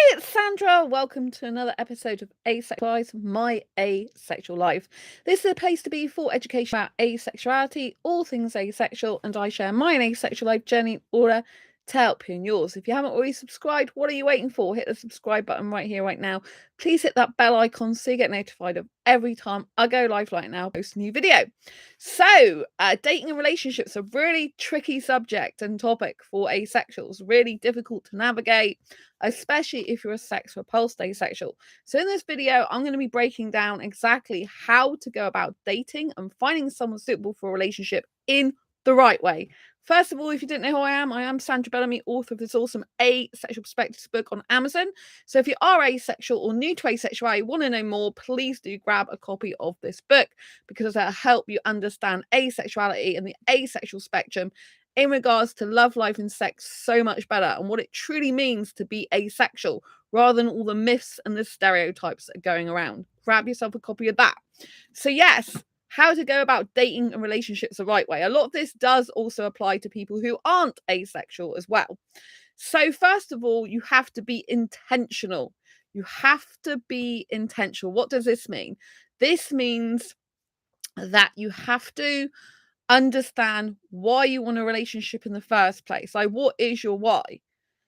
it's Sandra. Welcome to another episode of Asexualise, my asexual life. This is a place to be for education about asexuality, all things asexual, and I share my asexual life journey in order to help you in yours. If you haven't already subscribed, what are you waiting for? Hit the subscribe button right here, right now. Please hit that bell icon so you get notified of every time I go live like now, post a new video. So, dating and relationships are a really tricky subject and topic for asexuals, really difficult to navigate, especially if you're a sex repulsed asexual. So in this video, I'm going to be breaking down exactly how to go about dating and finding someone suitable for a relationship in the right way. First of all, if you didn't know who I am Sandra Bellamy, author of this awesome Asexual Perspectives book on Amazon. So if you are asexual or new to asexuality, want to know more, please do grab a copy of this book because it'll help you understand asexuality and the asexual spectrum in regards to love, life, and sex so much better, and what it truly means to be asexual rather than all the myths and the stereotypes that are going around. Grab yourself a copy of that. So, yes, how to go about dating and relationships the right way. A lot of this does also apply to people who aren't asexual as well. So, first of all, you have to be intentional. You have to be intentional. What does this mean? This means that you have to understand why you want a relationship in the first place. Like, what is your why?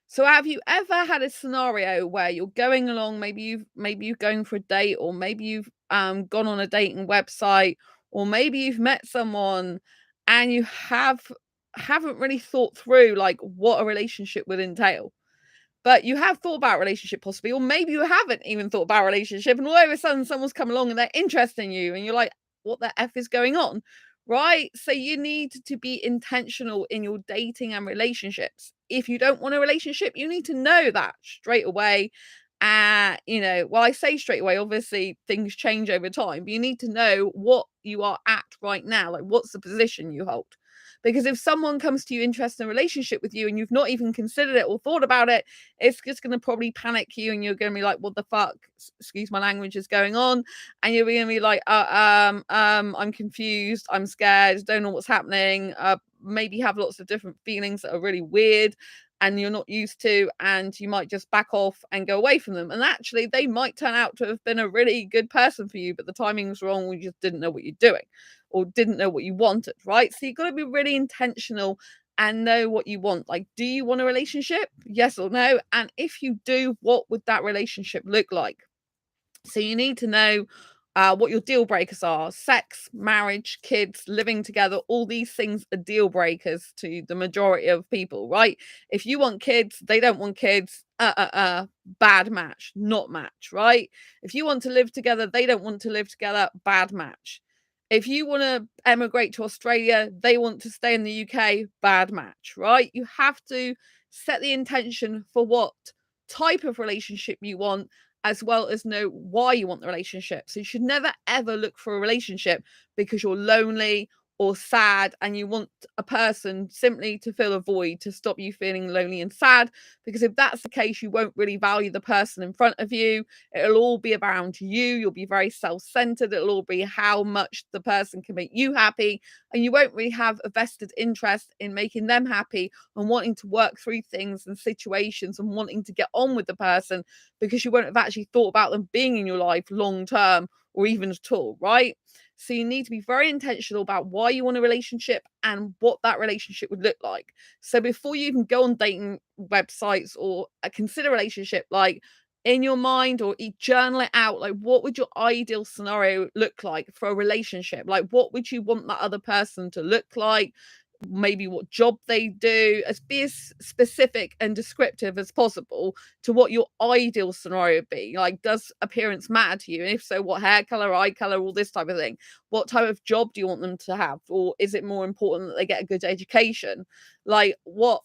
So have you ever had a scenario where you're going along, maybe you're going for a date, or maybe you've gone on a dating website, or maybe you've met someone and you haven't really thought through like what a relationship would entail. But you have thought about relationship possibly, or maybe you haven't even thought about relationship, and all of a sudden someone's come along and they're interested in you, and you're like, what the F is going on? Right? So you need to be intentional in your dating and relationships. If you don't want a relationship, you need to know that straight away. Well, I say straight away, obviously things change over time, but you need to know what you are at right now. Like, what's the position you hold? Because if someone comes to you interested in a relationship with you and you've not even considered it or thought about it, it's just going to probably panic you, and you're going to be like, what the fuck, excuse my language, is going on? And you're going to be like, I'm confused, I'm scared, don't know what's happening, maybe have lots of different feelings that are really weird and you're not used to, and you might just back off and go away from them. And actually they might turn out to have been a really good person for you, but the timing was wrong, or you just didn't know what you're doing or didn't know what you wanted, right? So you've got to be really intentional and know what you want. Like, do you want a relationship? Yes or no? And if you do, what would that relationship look like? So you need to know what your deal breakers are. Sex, marriage, kids, living together, all these things are deal breakers to the majority of people, right? If you want kids, they don't want kids, bad match, not match, right? If you want to live together, they don't want to live together, bad match. If you want to emigrate to Australia, they want to stay in the UK, bad match, right? You have to set the intention for what type of relationship you want, as well as know why you want the relationship. So you should never ever look for a relationship because you're lonely or sad and you want a person simply to fill a void, to stop you feeling lonely and sad. Because if that's the case, you won't really value the person in front of you. It'll all be around you. You'll be very self-centered. It'll all be how much the person can make you happy, and you won't really have a vested interest in making them happy and wanting to work through things and situations and wanting to get on with the person, because you won't have actually thought about them being in your life long term or even at all, right? So you need to be very intentional about why you want a relationship and what that relationship would look like. So before you even go on dating websites or consider a relationship, like, in your mind, or journal it out, like, what would your ideal scenario look like for a relationship? Like, what would you want that other person to look like? Maybe what job they do, as be as specific and descriptive as possible to what your ideal scenario would be. Like, does appearance matter to you? And if so, what hair color, eye color, all this type of thing? What type of job do you want them to have? Or is it more important that they get a good education? Like, what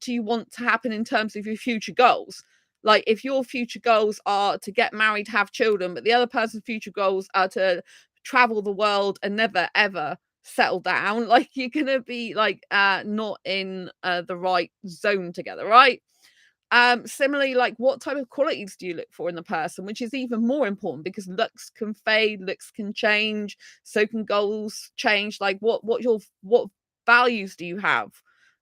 do you want to happen in terms of your future goals? Like, if your future goals are to get married, have children, but the other person's future goals are to travel the world and never ever settle down, like, you're gonna be like not in the right zone together, right? Similarly, like, what type of qualities do you look for in the person, which is even more important, because looks can fade, looks can change, so can goals change. Like, what values do you have?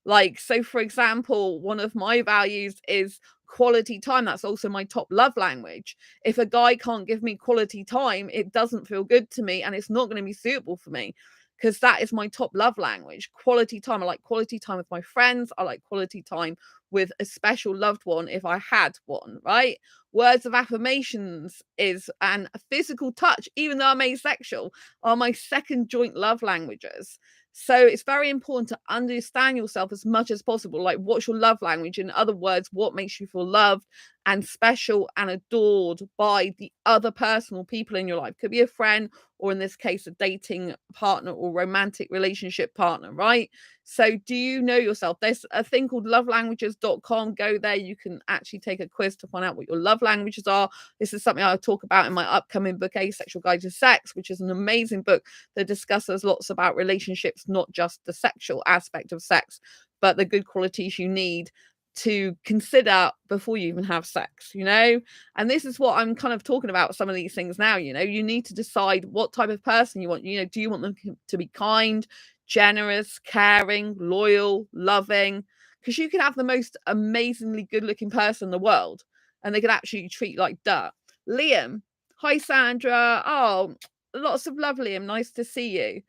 Like, so for example, one of my values is quality time. That's also my top love language. If a guy can't give me quality time, it doesn't feel good to me and it's not going to be suitable for me, because that is my top love language. Quality time. I like quality time with my friends. I like quality time with a special loved one if I had one, right? Words of affirmations is and physical touch, even though I'm asexual, are my second joint love languages. So it's very important to understand yourself as much as possible. Like, what's your love language? In other words, what makes you feel loved and special and adored by the other person or people in your life? Could be a friend, or in this case, a dating partner or romantic relationship partner, right? So do you know yourself? There's a thing called lovelanguages.com. Go there. You can actually take a quiz to find out what your love languages are. This is something I'll talk about in my upcoming book, Asexual Guide to Sex, which is an amazing book that discusses lots about relationships, not just the sexual aspect of sex, but the good qualities you need to consider before you even have sex, you know? And this is what I'm kind of talking about, some of these things now, you know? You need to decide what type of person you want. You know, do you want them to be kind, generous, caring, loyal, loving? Because you can have the most amazingly good looking person in the world and they could actually treat you like dirt. Liam, hi Sandra. Oh, lots of love, Liam. Nice to see you.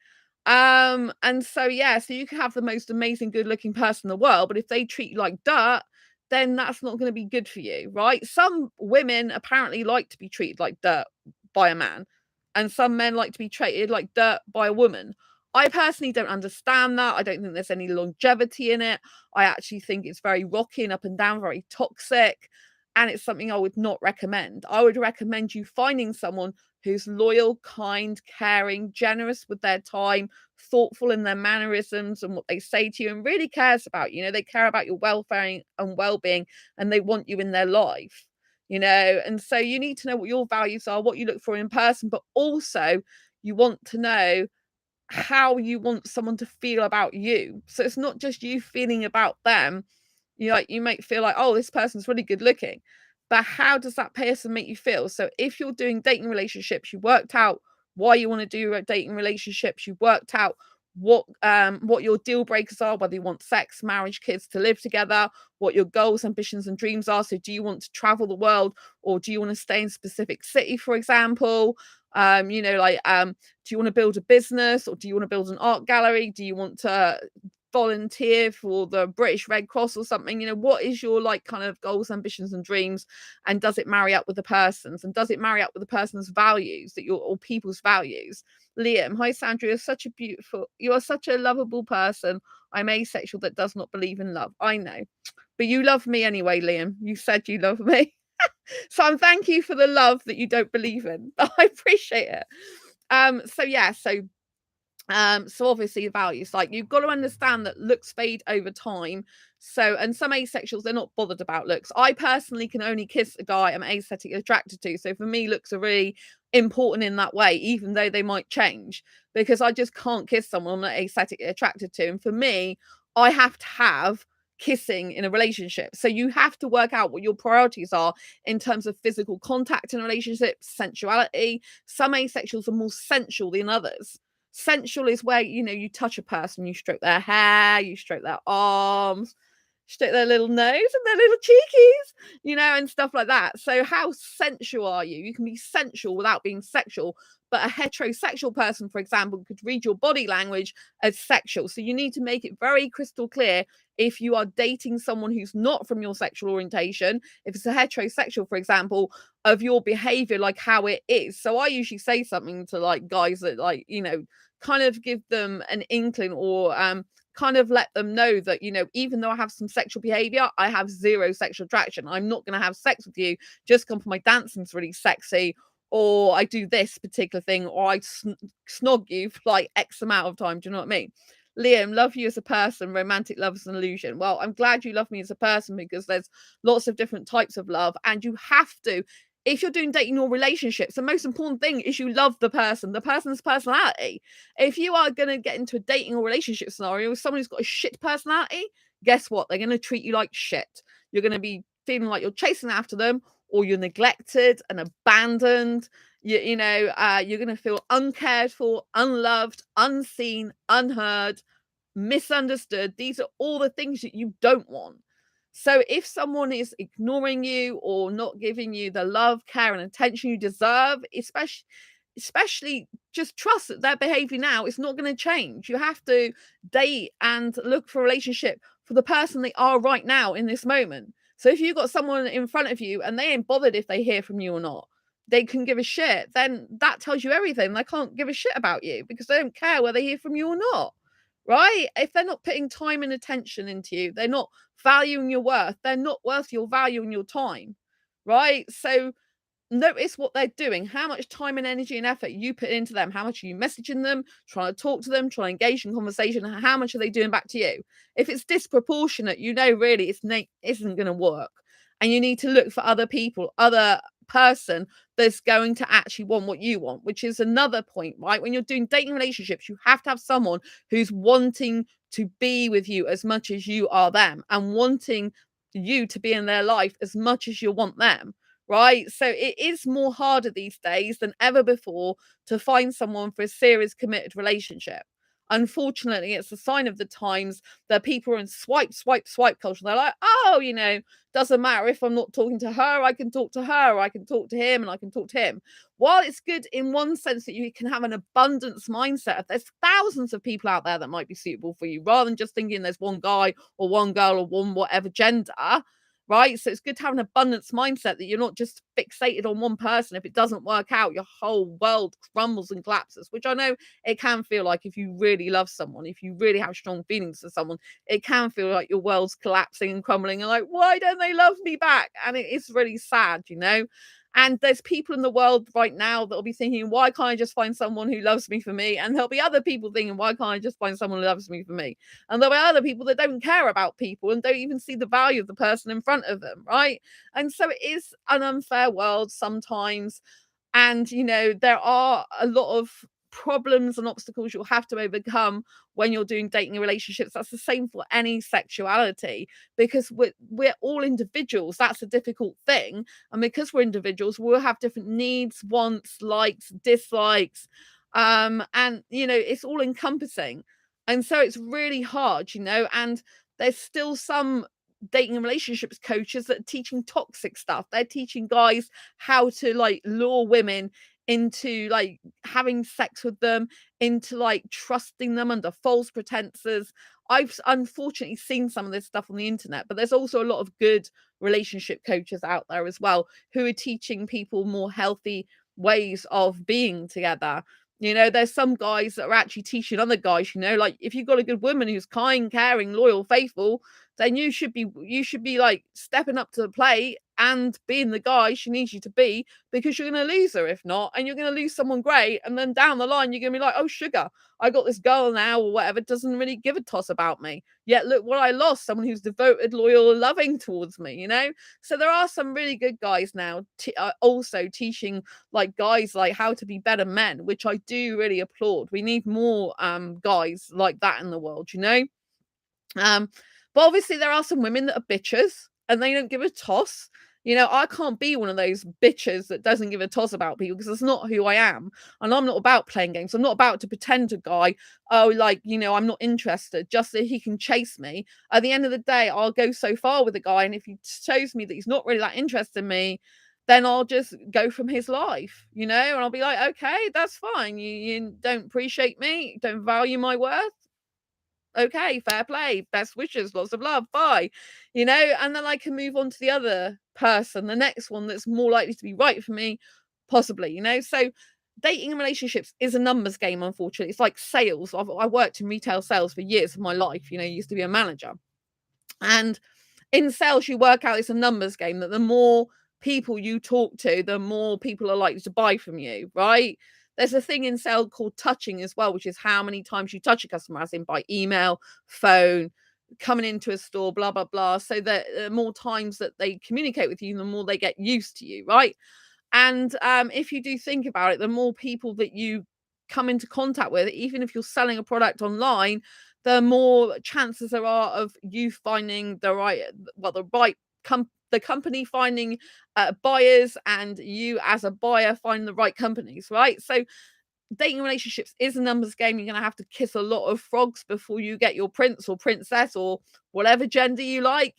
And so yeah, so you can have the most amazing good looking person in the world, but if they treat you like dirt, then that's not going to be good for you, right? Some women apparently like to be treated like dirt by a man, and some men like to be treated like dirt by a woman. I personally don't understand that. I don't think there's any longevity in it. I actually think it's very rocky and up and down, very toxic, and it's something I would not recommend. I would recommend you finding someone who's loyal, kind, caring, generous with their time, thoughtful in their mannerisms and what they say to you, and really cares about you. You know, they care about your welfare and well-being, and they want you in their life, you know. And so you need to know what your values are, what you look for in person, but also you want to know how you want someone to feel about you. So it's not just you feeling about them. You like, you might feel like, oh, this person's really good looking, but how does that person make you feel? So if you're doing dating relationships, you worked out why you want to do dating relationships, you worked out what your deal breakers are, whether you want sex, marriage, kids, to live together, what your goals, ambitions, and dreams are. So do you want to travel the world, or do you want to stay in a specific city, for example? You know, like do you want to build a business, or do you want to build an art gallery? Do you want to volunteer for the British Red Cross or something? You know, what is your like kind of goals, ambitions, and dreams? And does it marry up with the person's? And does it marry up with the person's values, that your or people's values? Liam, hi Sandra, you are such a lovable person. I'm asexual that does not believe in love. I know. But you love me anyway, Liam. You said you love me. So I'm thank you for the love that you don't believe in. I appreciate it. So yeah, so obviously values, like you've got to understand that looks fade over time. So, and some asexuals, they're not bothered about looks. I personally can only kiss a guy I'm aesthetically attracted to. So for me, looks are really important in that way, even though they might change, because I just can't kiss someone I'm not aesthetically attracted to. And for me, I have to have kissing in a relationship. So you have to work out what your priorities are in terms of physical contact in a relationship, sensuality. Some asexuals are more sensual than others. Sensual is where, you know, you touch a person, you stroke their hair, you stroke their arms, stroke their little nose and their little cheekies, you know, and stuff like that. So how sensual are you? You can be sensual without being sexual, but a heterosexual person, for example, could read your body language as sexual. So you need to make it very crystal clear, if you are dating someone who's not from your sexual orientation, if it's a heterosexual, for example, of your behavior, like how it is. So I usually say something to like guys that, like, you know, kind of give them an inkling, or kind of let them know that, you know, even though I have some sexual behavior, I have zero sexual attraction. I'm not going to have sex with you just come for my dancing's really sexy, or I do this particular thing, or I snog you for like X amount of time. Do you know what I mean? Liam, love you as a person. Romantic love is an illusion. Well, I'm glad you love me as a person, because there's lots of different types of love, and you have to, if you're doing dating or relationships, the most important thing is you love the person's personality. If you are going to get into a dating or relationship scenario with someone who's got a shit personality, guess what? They're going to treat you like shit. You're going to be feeling like you're chasing after them, or you're neglected and abandoned. You're going to feel uncared for, unloved, unseen, unheard, misunderstood. These are all the things that you don't want. So if someone is ignoring you or not giving you the love, care, and attention you deserve, especially just trust that their behavior now is not going to change. You have to date and look for a relationship for the person they are right now in this moment. So if you've got someone in front of you and they ain't bothered if they hear from you or not, they can give a shit, then that tells you everything. They can't give a shit about you because they don't care whether they hear from you or not. Right? If they're not putting time and attention into you, they're not valuing your worth, they're not worth your value and your time. Right? So notice what they're doing, how much time and energy and effort you put into them, how much are you messaging them, trying to talk to them, trying to engage in conversation, how much are they doing back to you? If it's disproportionate, really isn't going to work, and you need to look for other people, other person that's going to actually want what you want, which is another point, right? When you're doing dating relationships, you have to have someone who's wanting to be with you as much as you are them, and wanting you to be in their life as much as you want them. Right? So it is more harder these days than ever before to find someone for a serious committed relationship. Unfortunately, it's a sign of the times that people are in swipe, swipe, swipe culture. They're like, oh, doesn't matter if I'm not talking to her, I can talk to her, or I can talk to him, and I can talk to him. While it's good in one sense that you can have an abundance mindset, there's thousands of people out there that might be suitable for you, rather than just thinking there's one guy or one girl or one whatever gender. Right? So it's good to have an abundance mindset, that you're not just fixated on one person. If it doesn't work out, your whole world crumbles and collapses, which I know it can feel like if you really love someone, if you really have strong feelings for someone, it can feel like your world's collapsing and crumbling and like, why don't they love me back? And it is really sad. And there's people in the world right now that'll be thinking, why can't I just find someone who loves me for me? And there'll be other people thinking, why can't I just find someone who loves me for me? And there'll be other people that don't care about people and don't even see the value of the person in front of them, right? And so it is an unfair world sometimes. And, there are a lot of problems and obstacles you'll have to overcome when you're doing dating relationships. That's the same for any sexuality, because we're all individuals. That's a difficult thing. And because we're individuals, we'll have different needs, wants, likes, dislikes. And, it's all encompassing. And so it's really hard. And there's still some dating and relationships coaches that are teaching toxic stuff. They're teaching guys how to like lure women into like having sex with them, into like trusting them under false pretenses. I've unfortunately seen some of this stuff on the internet, but there's also a lot of good relationship coaches out there as well, who are teaching people more healthy ways of being together. There's some guys that are actually teaching other guys, like if you've got a good woman who's kind, caring, loyal, faithful, then you should be like stepping up to the plate and being the guy she needs you to be, because you're going to lose her if not, and you're going to lose someone great, and then down the line you're going to be like, oh sugar, I got this girl now or whatever, doesn't really give a toss about me, yet look what I lost, someone who's devoted, loyal, loving towards me. So there are some really good guys now also teaching like guys like how to be better men, which I do really applaud. We need more guys like that in the world. um, but obviously there are some women that are bitches and they don't give a toss. I can't be one of those bitches that doesn't give a toss about people, because that's not who I am. And I'm not about playing games. I'm not about to pretend to guy, oh, like, I'm not interested just so he can chase me. At the end of the day, I'll go so far with a guy, and if he shows me that he's not really that interested in me, then I'll just go from his life, and I'll be like, okay, that's fine. You don't appreciate me, don't value my worth. Okay, fair play, best wishes, lots of love, bye. And then I can move on to the other person, the next one that's more likely to be right for me, possibly. So dating and relationships is a numbers game, unfortunately. It's like sales. I worked in retail sales for years of my life, used to be a manager. And in sales, you work out it's a numbers game, that the more people you talk to, the more people are likely to buy from you, right? There's a thing in sales called touching as well, which is how many times you touch a customer, as in by email, phone, coming into a store, blah, blah, blah. So that the more times that they communicate with you, the more they get used to you, right? And if you do think about it, the more people that you come into contact with, even if you're selling a product online, the more chances there are of you finding the company finding buyers, and you as a buyer finding the right companies, right? So dating relationships is a numbers game. You're going to have to kiss a lot of frogs before you get your prince or princess or whatever gender you like,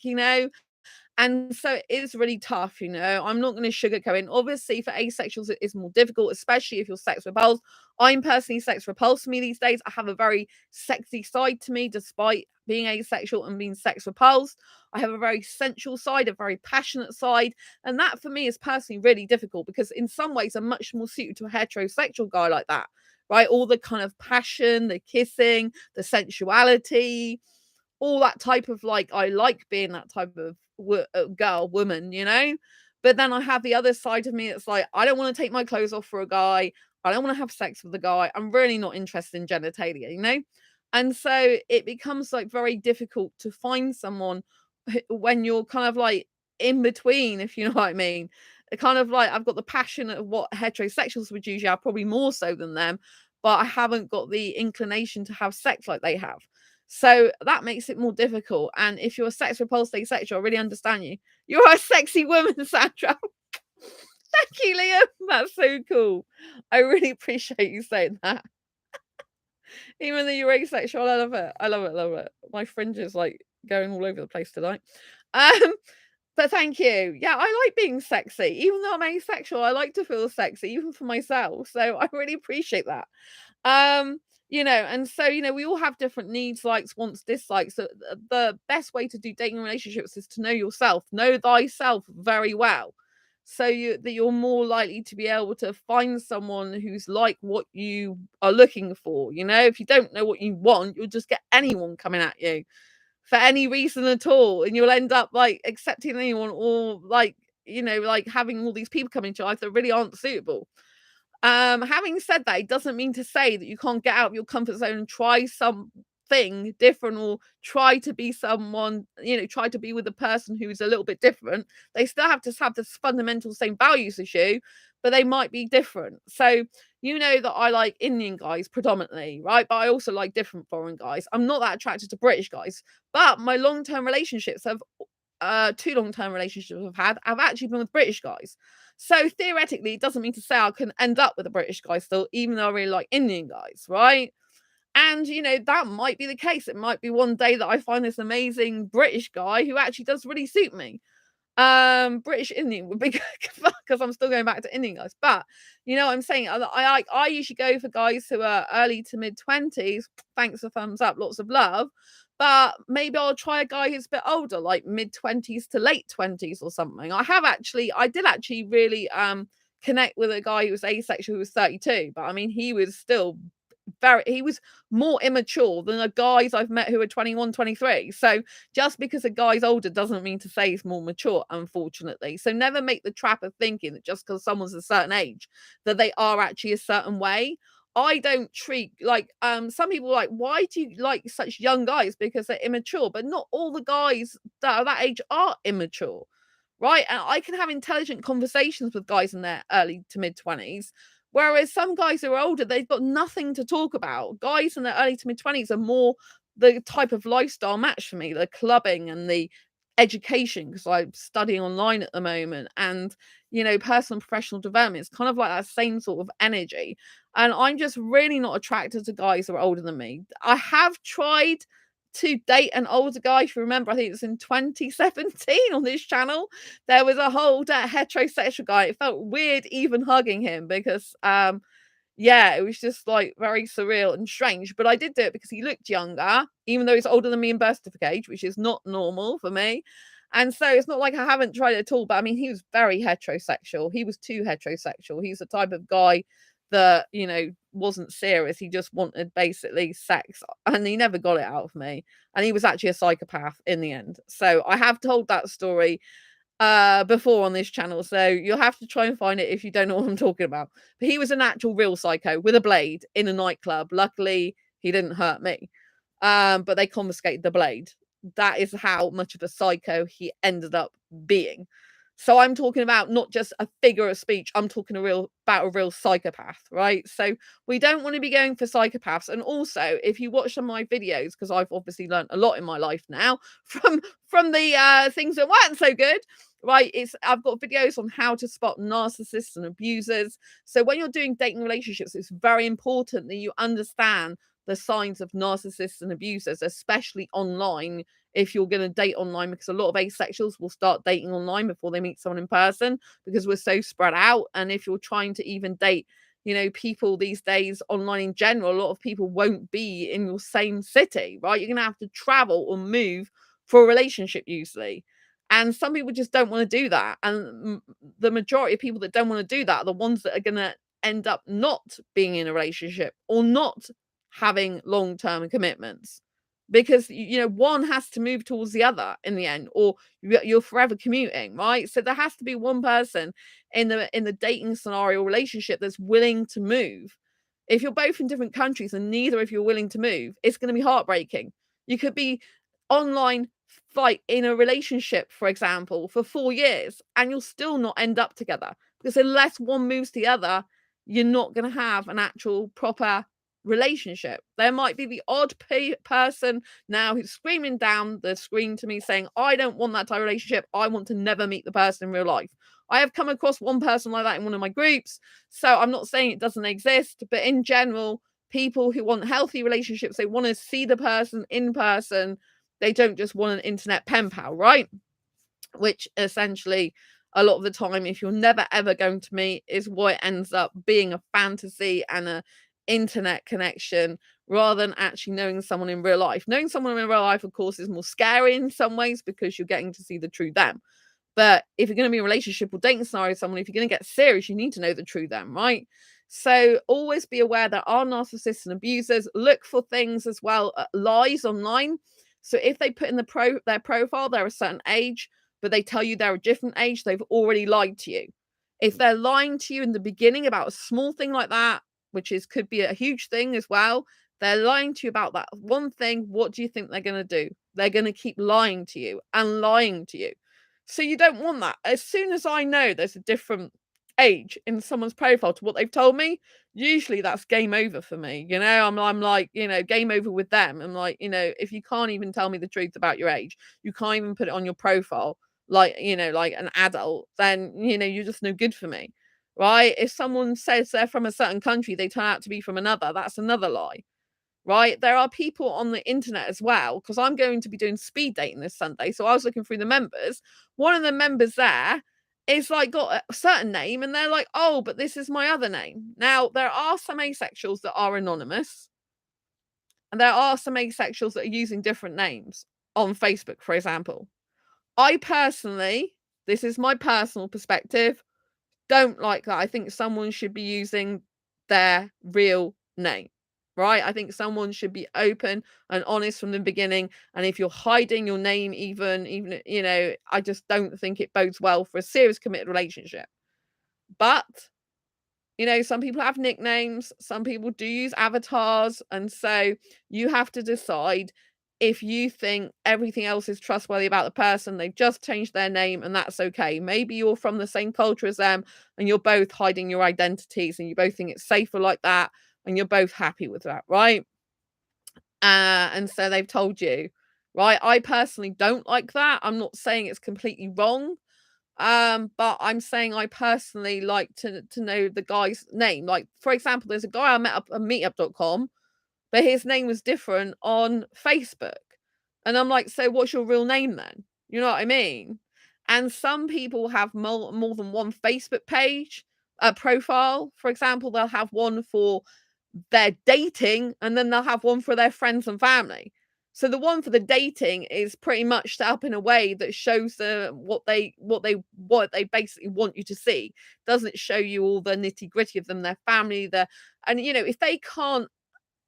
and so it is really tough, I'm not going to sugarcoat it. Obviously, for asexuals, it is more difficult, especially if you're sex repulsed. I'm personally sex repulsed to me these days. I have a very sexy side to me, despite being asexual and being sex repulsed. I have a very sensual side, a very passionate side. And that for me is personally really difficult because in some ways I'm much more suited to a heterosexual guy like that, right? All the kind of passion, the kissing, the sensuality, all that type of I like being that type of girl, woman, But then I have the other side of me that's like, I don't want to take my clothes off for a guy. I don't want to have sex with a guy. I'm really not interested in genitalia. And so it becomes very difficult to find someone when you're kind of in between, if you know what I mean. Kind of I've got the passion of what heterosexuals would usually have, probably more so than them, but I haven't got the inclination to have sex like they have. So that makes it more difficult. And if you're a sex repulsed asexual, I really understand you. You're a sexy woman, Sandra. Thank you, Liam. That's so cool. I really appreciate you saying that. Even though you're asexual, I love it. I love it. Love it. My fringe is going all over the place tonight. Um, but thank you. Yeah, I like being sexy. Even though I'm asexual, I like to feel sexy, even for myself. So I really appreciate that. Um, and so, we all have different needs, likes, wants, dislikes. So the best way to do dating relationships is to know yourself, know thyself very well. So that you're more likely to be able to find someone who's like what you are looking for. If you don't know what you want, you'll just get anyone coming at you for any reason at all, and you'll end up accepting anyone, or having all these people coming to your life that really aren't suitable. Having said that, it doesn't mean to say that you can't get out of your comfort zone and try something different, or try to be someone, try to be with a person who's a little bit different. They still have to have this fundamental same values as you, but they might be different. So, that I like Indian guys predominantly, right? But I also like different foreign guys. I'm not that attracted to British guys, but my long-term relationships have two long-term relationships I've actually been with British guys. So theoretically, it doesn't mean to say I can end up with a British guy still, even though I really like Indian guys, right? And that might be the case. It might be one day that I find this amazing British guy who actually does really suit me. British Indian would be good because I'm still going back to Indian guys. But I'm saying I usually go for guys who are early to mid-20s. Thanks for thumbs up, lots of love. But maybe I'll try a guy who's a bit older, like mid-20s to late 20s or something. I did actually really connect with a guy who was asexual who was 32, but I mean he was still he was more immature than the guys I've met who are 21, 23. So just because a guy's older doesn't mean to say he's more mature, unfortunately. So never make the trap of thinking that just because someone's a certain age, that they are actually a certain way. I don't treat some people why do you like such young guys? Because they're immature, but not all the guys that are that age are immature. Right. And I can have intelligent conversations with guys in their early to mid-20s. Whereas some guys who are older, they've got nothing to talk about. Guys in their early to mid-20s are more the type of lifestyle match for me, the clubbing and the education, because I'm studying online at the moment, and personal and professional development. It's kind of like that same sort of energy. And I'm just really not attracted to guys who are older than me. I have tried to date an older guy. If you remember, I think it was in 2017 on this channel. There was a whole heterosexual guy. It felt weird even hugging him because yeah, it was just very surreal and strange. But I did do it because he looked younger, even though he's older than me in birth certificate age, which is not normal for me. And so it's not like I haven't tried it at all. But I mean, he was very heterosexual. He was too heterosexual. He's the type of guy that wasn't serious. He just wanted basically sex, and he never got it out of me. And he was actually a psychopath in the end. So I have told that story before on this channel, so you'll have to try and find it if you don't know what I'm talking about. But he was an actual real psycho with a blade in a nightclub. Luckily he didn't hurt me, but they confiscated the blade. That is how much of a psycho he ended up being. So I'm talking about not just a figure of speech, I'm talking about a real psychopath, right? So we don't want to be going for psychopaths. And also, if you watch some of my videos, because I've obviously learned a lot in my life now from the things that weren't so good, right? I've got videos on how to spot narcissists and abusers. So when you're doing dating relationships, it's very important that you understand the signs of narcissists and abusers, especially online, if you're going to date online, because a lot of asexuals will start dating online before they meet someone in person because we're so spread out. And if you're trying to even date, people these days online in general, a lot of people won't be in your same city, right? You're going to have to travel or move for a relationship usually. And some people just don't want to do that. And the majority of people that don't want to do that are the ones that are going to end up not being in a relationship or not having long-term commitments, because one has to move towards the other in the end, or you're forever commuting, right? So there has to be one person in the dating scenario relationship that's willing to move. If you're both in different countries and neither of you are willing to move, it's going to be heartbreaking. You could be online, like in a relationship, for example, for 4 years and you'll still not end up together, because unless one moves to the other, you're not going to have an actual proper relationship. There might be the odd person now who's screaming down the screen to me saying, I don't want that type of relationship. I want to never meet the person in real life. I have come across one person like that in one of my groups. So I'm not saying it doesn't exist, but in general, people who want healthy relationships, they want to see the person in person. They don't just want an internet pen pal, right? Which essentially, a lot of the time, if you're never ever going to meet, is what ends up being a fantasy and a internet connection rather than actually knowing someone in real life. Knowing someone in real life, of course, is more scary in some ways because you're getting to see the true them. But if you're going to be in a relationship or dating scenario with someone, if you're going to get serious, you need to know the true them, right? So always be aware there are narcissists and abusers. Look for things as well, lies online. So if they put in their profile, they're a certain age, but they tell you they're a different age, they've already lied to you. If they're lying to you in the beginning about a small thing like that, which could be a huge thing as well, they're lying to you about that one thing, what do you think they're going to do? They're going to keep lying to you and lying to you. So you don't want that. As soon as I know there's a different age in someone's profile to what they've told me, usually that's game over for me. I'm like, game over with them. I'm like, if you can't even tell me the truth about your age, you can't even put it on your profile, like, like an adult, then, you're just no good for me, right? If someone says they're from a certain country, they turn out to be from another, that's another lie. Right, there are people on the internet as well, because I'm going to be doing speed dating this Sunday. So I was looking through the members. One of the members there is like got a certain name, and they're like, oh, but this is my other name. Now, there are some asexuals that are anonymous, and there are some asexuals that are using different names on Facebook, for example. I personally, this is my personal perspective, don't like that. I think someone should be using their real name, right? I think someone should be open and honest from the beginning. And if you're hiding your name, even, I just don't think it bodes well for a serious committed relationship. But, some people have nicknames, some people do use avatars. And so you have to decide if you think everything else is trustworthy about the person, they've just changed their name and that's okay. Maybe you're from the same culture as them and you're both hiding your identities and you both think it's safer like that and you're both happy with that, right? And so they've told you, right? I personally don't like that. I'm not saying it's completely wrong. But I'm saying I personally like to know the guy's name. Like, for example, there's a guy I met up on meetup.com, but his name was different on Facebook. And I'm like, so what's your real name then? You know what I mean? And some people have more than one Facebook page, profile. For example, they'll have one for their dating and then they'll have one for their friends and family. So the one for the dating is pretty much set up in a way that shows what they basically want you to see. Doesn't show you all the nitty gritty of them, their family, and if they can't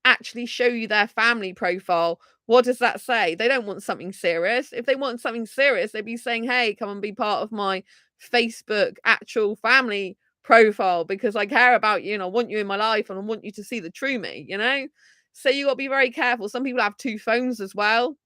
actually show you their family profile, what does that say? They don't want something serious. If they want something serious, they'd be saying, hey, come and be part of my Facebook actual family profile because I care about you and I want you in my life and I want you to see the true me, So you got to be very careful. Some people have two phones as well.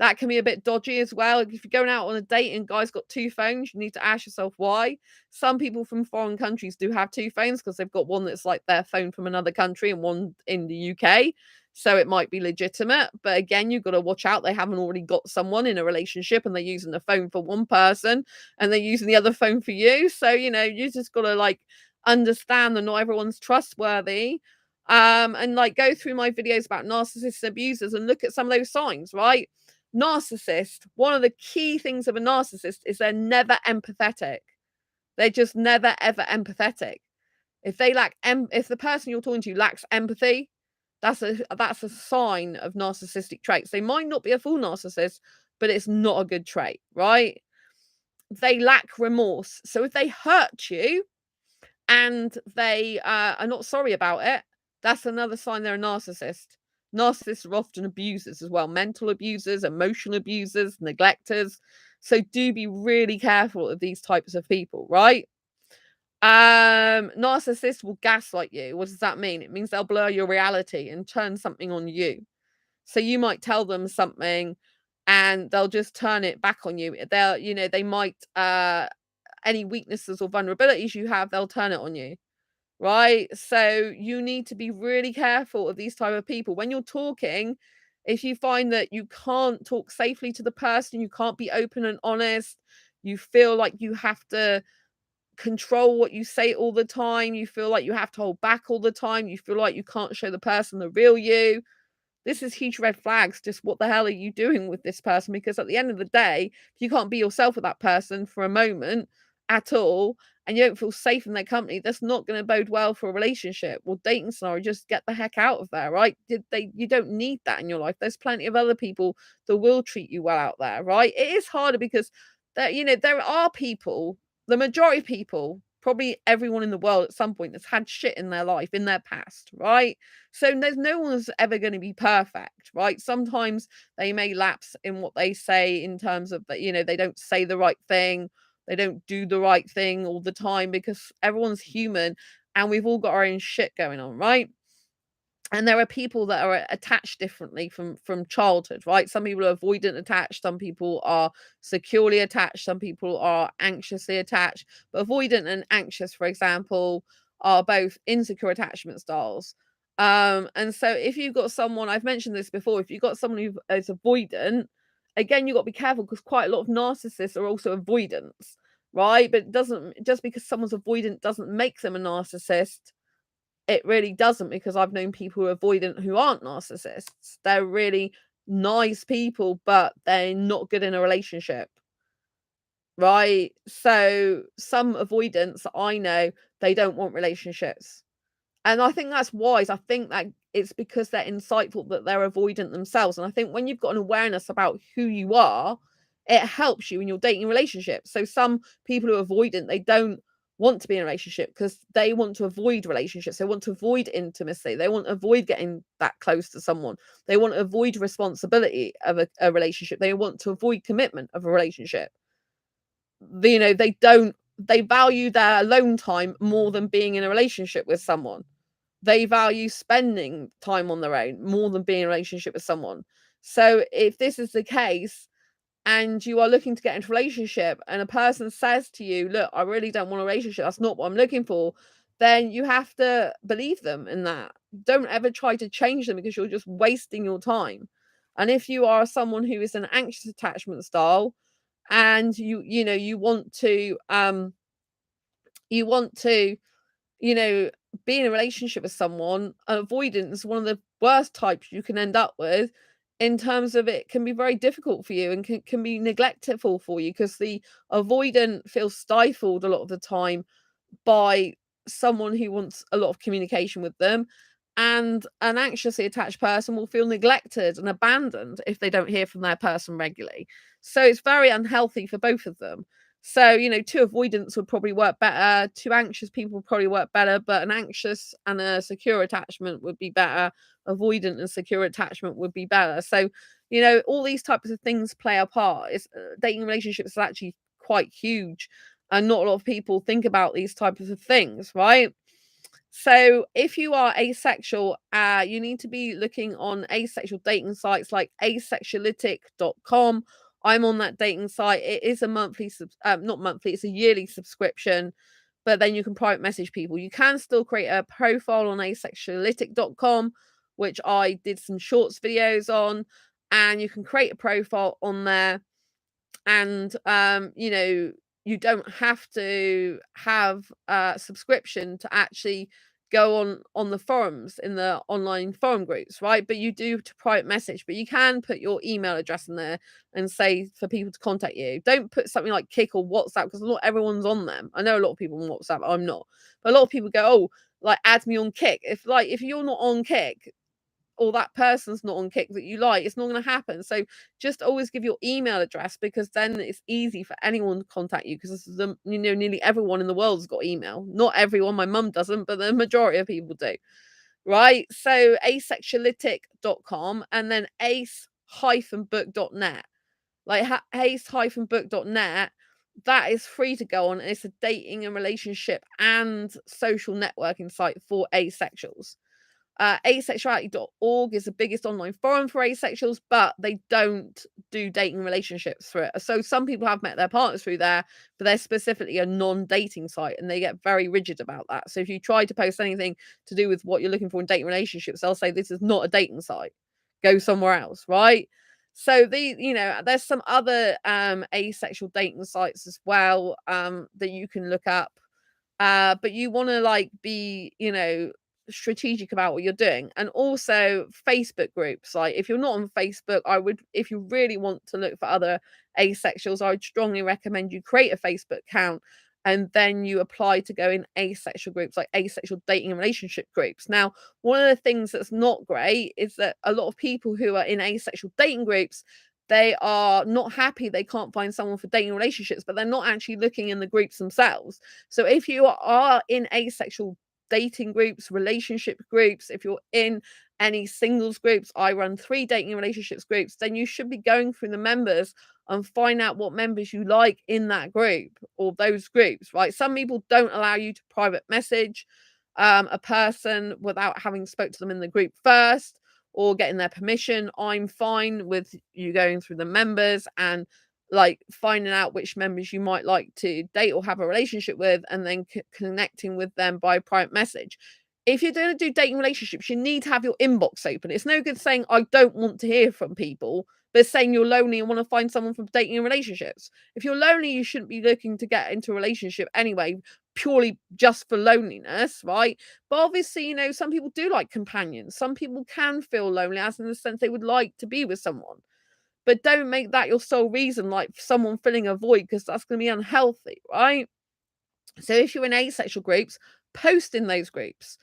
That can be a bit dodgy as well. If you're going out on a date and guy's got 2 phones, you need to ask yourself why. Some people from foreign countries do have 2 phones because they've got one that's like their phone from another country and one in the UK. So it might be legitimate. But again, you've got to watch out. They haven't already got someone in a relationship and they're using the phone for one person and they're using the other phone for you. So, you just got to like understand that not everyone's trustworthy. And like go through my videos about narcissists and abusers and look at some of those signs, right? Narcissist, one of the key things of a narcissist is they're never empathetic. They're just never ever empathetic. If they lack if the person you're talking to lacks empathy, that's a sign of narcissistic traits. They might not be a full narcissist, but it's not a good trait, right? They lack remorse. So if they hurt you and they are not sorry about it, that's another sign they're a narcissist. Narcissists are often abusers as well, mental abusers, emotional abusers, neglectors. So do be really careful of these types of people, right? Narcissists will gaslight you. What does that mean? It means they'll blur your reality and turn something on you. So you might tell them something and they'll just turn it back on you. They might any weaknesses or vulnerabilities you have, they'll turn it on you. Right? So you need to be really careful of these type of people. When you're talking, if you find that you can't talk safely to the person, you can't be open and honest, you feel like you have to control what you say all the time, you feel like you have to hold back all the time, you feel like you can't show the person the real you, this is huge red flags. Just what the hell are you doing with this person? Because at the end of the day, if you can't be yourself with that person for a moment at all, and you don't feel safe in their company, that's not going to bode well for a relationship or dating scenario. Just get the heck out of there, right? You don't need that in your life. There's plenty of other people that will treat you well out there, right? It is harder because there are people, the majority of people, probably everyone in the world at some point has had shit in their life, in their past, right? So there's no one's ever going to be perfect, right? Sometimes they may lapse in what they say in terms of that, they don't say the right thing, they don't do the right thing all the time because everyone's human and we've all got our own shit going on, right? And there are people that are attached differently from childhood, right? Some people are avoidant attached, some people are securely attached, some people are anxiously attached. But avoidant and anxious, for example, are both insecure attachment styles. And so if you've got someone, I've mentioned this before, if you've got someone who is avoidant, again, you've got to be careful because quite a lot of narcissists are also avoidants, right? But it doesn't, just because someone's avoidant doesn't make them a narcissist. It really doesn't, because I've known people who are avoidant who aren't narcissists. They're really nice people, but they're not good in a relationship, right? So some avoidants I know, they don't want relationships. And I think that's wise. I think that it's because they're insightful that they're avoidant themselves. And I think when you've got an awareness about who you are, it helps you in your dating relationship. So some people who are avoidant, they don't want to be in a relationship because they want to avoid relationships. They want to avoid intimacy. They want to avoid getting that close to someone. They want to avoid responsibility of a relationship. They want to avoid commitment of a relationship. They value their alone time more than being in a relationship with someone. They value spending time on their own more than being in a relationship with someone. So if this is the case and you are looking to get into a relationship and a person says to you, look, I really don't want a relationship, that's not what I'm looking for, then you have to believe them in that. Don't ever try to change them because you're just wasting your time. And if you are someone who is an anxious attachment style and you want to you know, be in a relationship with someone, avoidance is one of the worst types you can end up with, in terms of it can be very difficult for you and can be neglectful for you because the avoidant feels stifled a lot of the time by someone who wants a lot of communication with them. And an anxiously attached person will feel neglected and abandoned if they don't hear from their person regularly. So it's very unhealthy for both of them. So, two avoidants would probably work better. Two anxious people would probably work better, but an anxious and a secure attachment would be better. Avoidant and secure attachment would be better. So, all these types of things play a part. Dating relationships is actually quite huge, and not a lot of people think about these types of things, right? So if you are asexual, you need to be looking on asexual dating sites like asexualitic.com. I'm on that dating site. It is a monthly, not monthly, it's a yearly subscription, but then you can private message people. You can still create a profile on asexualitic.com, which I did some shorts videos on, and you can create a profile on there. And you don't have to have a subscription to actually go on the forums, in the online forum groups, right? But you do to private message, but you can put your email address in there and say for people to contact you. Don't put something like Kik or WhatsApp, because not everyone's on them. I know a lot of people on WhatsApp, I'm not, but a lot of people go, oh, like, add me on Kik. If you're not on Kik, or that person's not on Kik that you like, it's not going to happen. So just always give your email address, because then it's easy for anyone to contact you, because nearly everyone in the world's got email. Not everyone, my mum doesn't, but the majority of people do, right? So asexualitic.com, and then ace-book.net, like ace-book.net. That is free to go on. It's a dating and relationship and social networking site for asexuals. Asexuality.org is the biggest online forum for asexuals, but they don't do dating relationships through it. So some people have met their partners through there, but they're specifically a non-dating site, and they get very rigid about that. So if you try to post anything to do with what you're looking for in dating relationships, they'll say this is not a dating site. Go somewhere else, right? So there's some other asexual dating sites as well that you can look up. But you want to be strategic about what you're doing. And also Facebook groups, like if you're not on Facebook, if you really want to look for other asexuals, I would strongly recommend you create a Facebook account, and then you apply to go in asexual groups, like asexual dating and relationship groups. Now, one of the things that's not great is that a lot of people who are in asexual dating groups, they are not happy they can't find someone for dating relationships, but they're not actually looking in the groups themselves. So if you are in asexual dating groups, relationship groups, if you're in any singles groups, I run 3 dating and relationships groups, then you should be going through the members and find out what members you like in that group or those groups, right? Some people don't allow you to private message a person without having spoke to them in the group first or getting their permission. I'm fine with you going through the members and finding out which members you might like to date or have a relationship with, and then connecting with them by private message. If you're going to do dating relationships, you need to have your inbox open. It's no good saying I don't want to hear from people, but saying you're lonely and want to find someone for dating and relationships. If you're lonely, you shouldn't be looking to get into a relationship anyway, purely just for loneliness, right? But obviously, some people do like companions. Some people can feel lonely, as in the sense they would like to be with someone. But don't make that your sole reason, like someone filling a void, because that's going to be unhealthy, right? So if you're in asexual groups, post in those groups.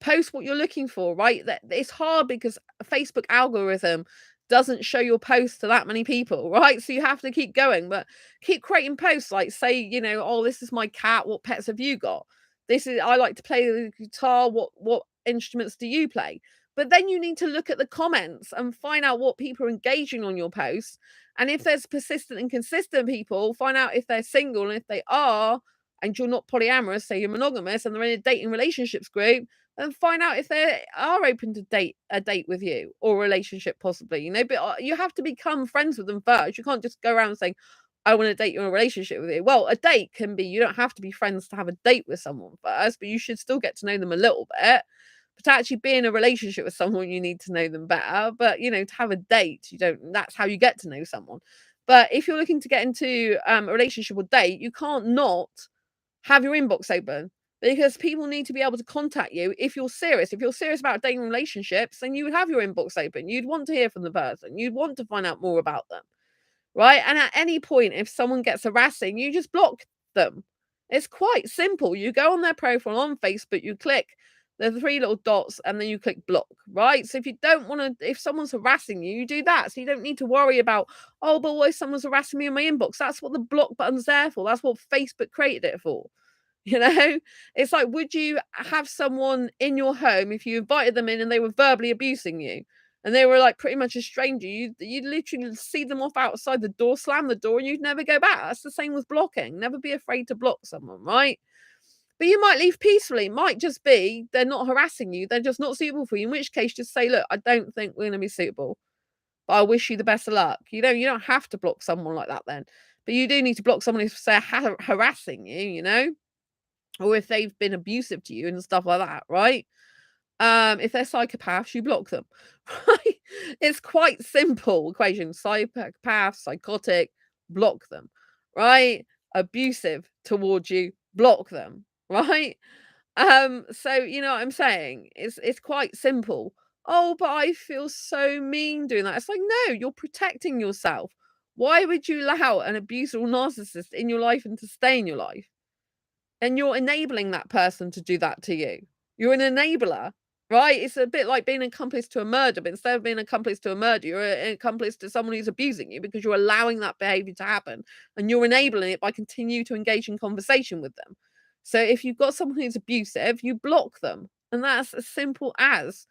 Post what you're looking for, right? That it's hard because a Facebook algorithm doesn't show your posts to that many people, right? So you have to keep going, but keep creating posts like say, oh, this is my cat. What pets have you got? I like to play the guitar. What instruments do you play? But then you need to look at the comments and find out what people are engaging on your posts. And if there's persistent and consistent people, find out if they're single, and if they are, and you're not polyamorous, say you're monogamous and they're in a dating relationships group, and find out if they are open to a date with you or a relationship possibly, but you have to become friends with them first. You can't just go around saying, I want to date you in a relationship with you. Well, a date can be, you don't have to be friends to have a date with someone first, but you should still get to know them a little bit. But to actually be in a relationship with someone, you need to know them better. But, to have a date, that's how you get to know someone. But if you're looking to get into a relationship or date, you can't not have your inbox open, because people need to be able to contact you if you're serious. If you're serious about dating relationships, then you would have your inbox open. You'd want to hear from the person. You'd want to find out more about them, right? And at any point, if someone gets harassing, you just block them. It's quite simple. You go on their profile on Facebook, you click the 3 little dots, and then you click block, right? So if you don't want to, if someone's harassing you, you do that. So you don't need to worry about, oh, but what if someone's harassing me in my inbox? That's what the block button's there for. That's what Facebook created it for. It's like, would you have someone in your home if you invited them in and they were verbally abusing you and they were like pretty much a stranger? You'd literally see them off outside the door, slam the door, and you'd never go back. That's the same with blocking. Never be afraid to block someone, right? But you might leave peacefully. It might just be they're not harassing you. They're just not suitable for you. In which case, just say, look, I don't think we're going to be suitable, but I wish you the best of luck. You don't have to block someone like that then. But you do need to block someone who's, say, harassing you, or if they've been abusive to you and stuff like that, right? If they're psychopaths, you block them, right? It's quite simple equation. Psychopath, psychotic, block them, right? Abusive towards you, block them, right? So you know what I'm saying? It's quite simple. Oh, but I feel so mean doing that. It's like, no, you're protecting yourself. Why would you allow an abuser or narcissist in your life and to stay in your life? And you're enabling that person to do that to you. You're an enabler, right? It's a bit like being an accomplice to a murder, but instead of being an accomplice to a murder, you're an accomplice to someone who's abusing you because you're allowing that behavior to happen and you're enabling it by continue to engage in conversation with them. So if you've got someone who's abusive, you block them. And that's as simple as,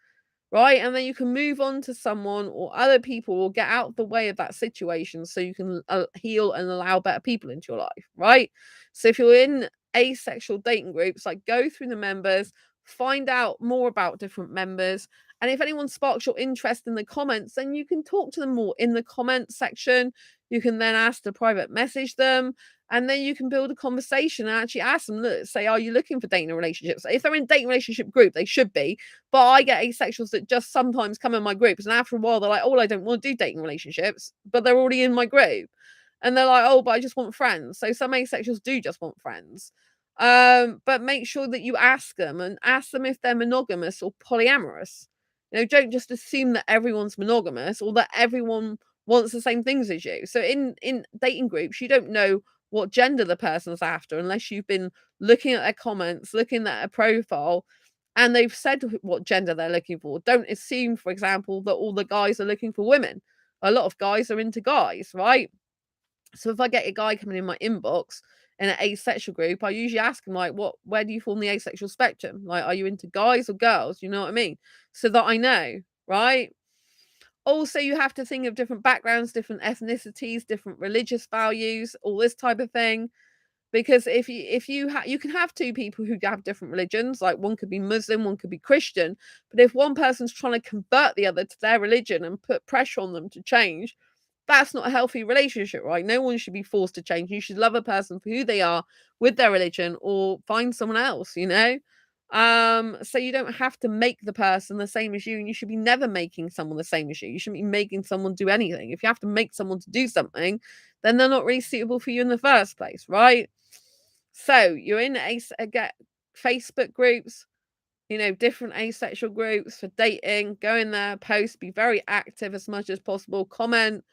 right? And then you can move on to someone or other people or get out of the way of that situation so you can heal and allow better people into your life, right? So if you're in asexual dating groups, like go through the members, find out more about different members. And if anyone sparks your interest in the comments, then you can talk to them more in the comment section. You can then ask to private message them. And then you can build a conversation and actually ask them, look, say, are you looking for dating relationships? If they're in dating relationship group, they should be. But I get asexuals that just sometimes come in my groups, and after a while, they're like, "Oh, I don't want to do dating relationships," but they're already in my group, and they're like, "Oh, but I just want friends." So some asexuals do just want friends, but make sure that you ask them and ask them if they're monogamous or polyamorous. Don't just assume that everyone's monogamous or that everyone wants the same things as you. So in dating groups, you don't know what gender the person's after unless you've been looking at their comments, looking at a profile, and they've said what gender they're looking for. Don't assume, for example, that all the guys are looking for women. A lot of guys are into guys, right? So if I get a guy coming in my inbox in an asexual group, I usually ask him, like, where do you fall in the asexual spectrum? Like, are you into guys or girls? You know what I mean? So that I know, right? Also, you have to think of different backgrounds, different ethnicities, different religious values, all this type of thing. Because you can have two people who have different religions, like one could be Muslim, one could be Christian, but if one person's trying to convert the other to their religion and put pressure on them to change, that's not a healthy relationship, right? No one should be forced to change. You should love a person for who they are with their religion or find someone else. So you don't have to make the person the same as you, and you should be never making someone the same as you. You shouldn't be making someone do anything. If you have to make someone to do something, then they're not really suitable for you in the first place, right? So you're in get Facebook groups, different asexual groups for dating. Go in there, post, be very active as much as possible, comment,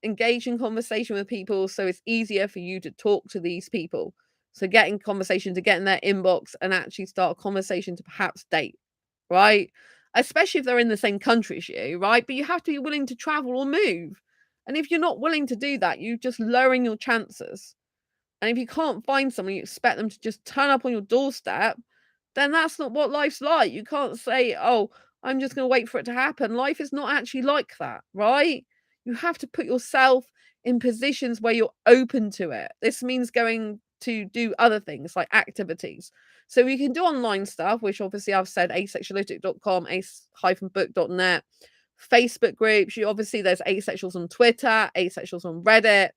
engage in conversation with people so it's easier for you to talk to these people. So get in conversation to get in their inbox and actually start a conversation to perhaps date, right? Especially if they're in the same country as you, right? But you have to be willing to travel or move. And if you're not willing to do that, you're just lowering your chances. And if you can't find someone, you expect them to just turn up on your doorstep, then that's not what life's like. You can't say, oh, I'm just going to wait for it to happen. Life is not actually like that, right? You have to put yourself in positions where you're open to it. This means going to do other things like activities. So you can do online stuff, which obviously I've said asexualistic.com, ace-book.net, Facebook groups. There's asexuals on Twitter, asexuals on Reddit.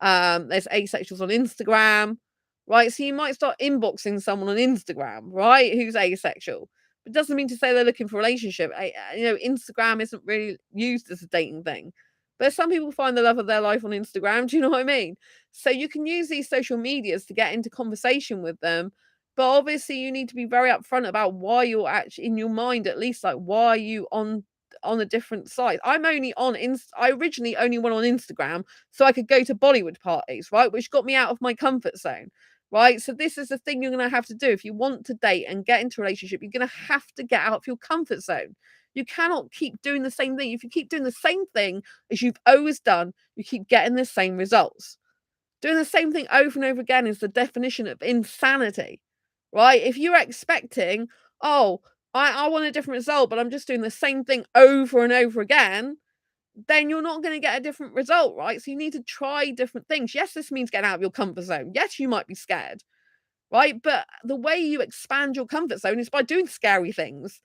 There's asexuals on Instagram, right? So you might start inboxing someone on Instagram, right, who's asexual. But it doesn't mean to say they're looking for a relationship. Instagram isn't really used as a dating thing. But some people find the love of their life on Instagram. Do you know what I mean? So you can use these social medias to get into conversation with them. But obviously you need to be very upfront about why you're actually in your mind, at least, like, why are you on a different site? I originally only went on Instagram so I could go to Bollywood parties, right? Which got me out of my comfort zone, right? So this is the thing you're going to have to do. If you want to date and get into a relationship, you're going to have to get out of your comfort zone. You cannot keep doing the same thing. If you keep doing the same thing as you've always done, you keep getting the same results. Doing the same thing over and over again is the definition of insanity, right? If you're expecting, oh, I want a different result, but I'm just doing the same thing over and over again, then you're not going to get a different result, right? So you need to try different things. Yes, this means getting out of your comfort zone. Yes, you might be scared, right? But the way you expand your comfort zone is by doing scary things.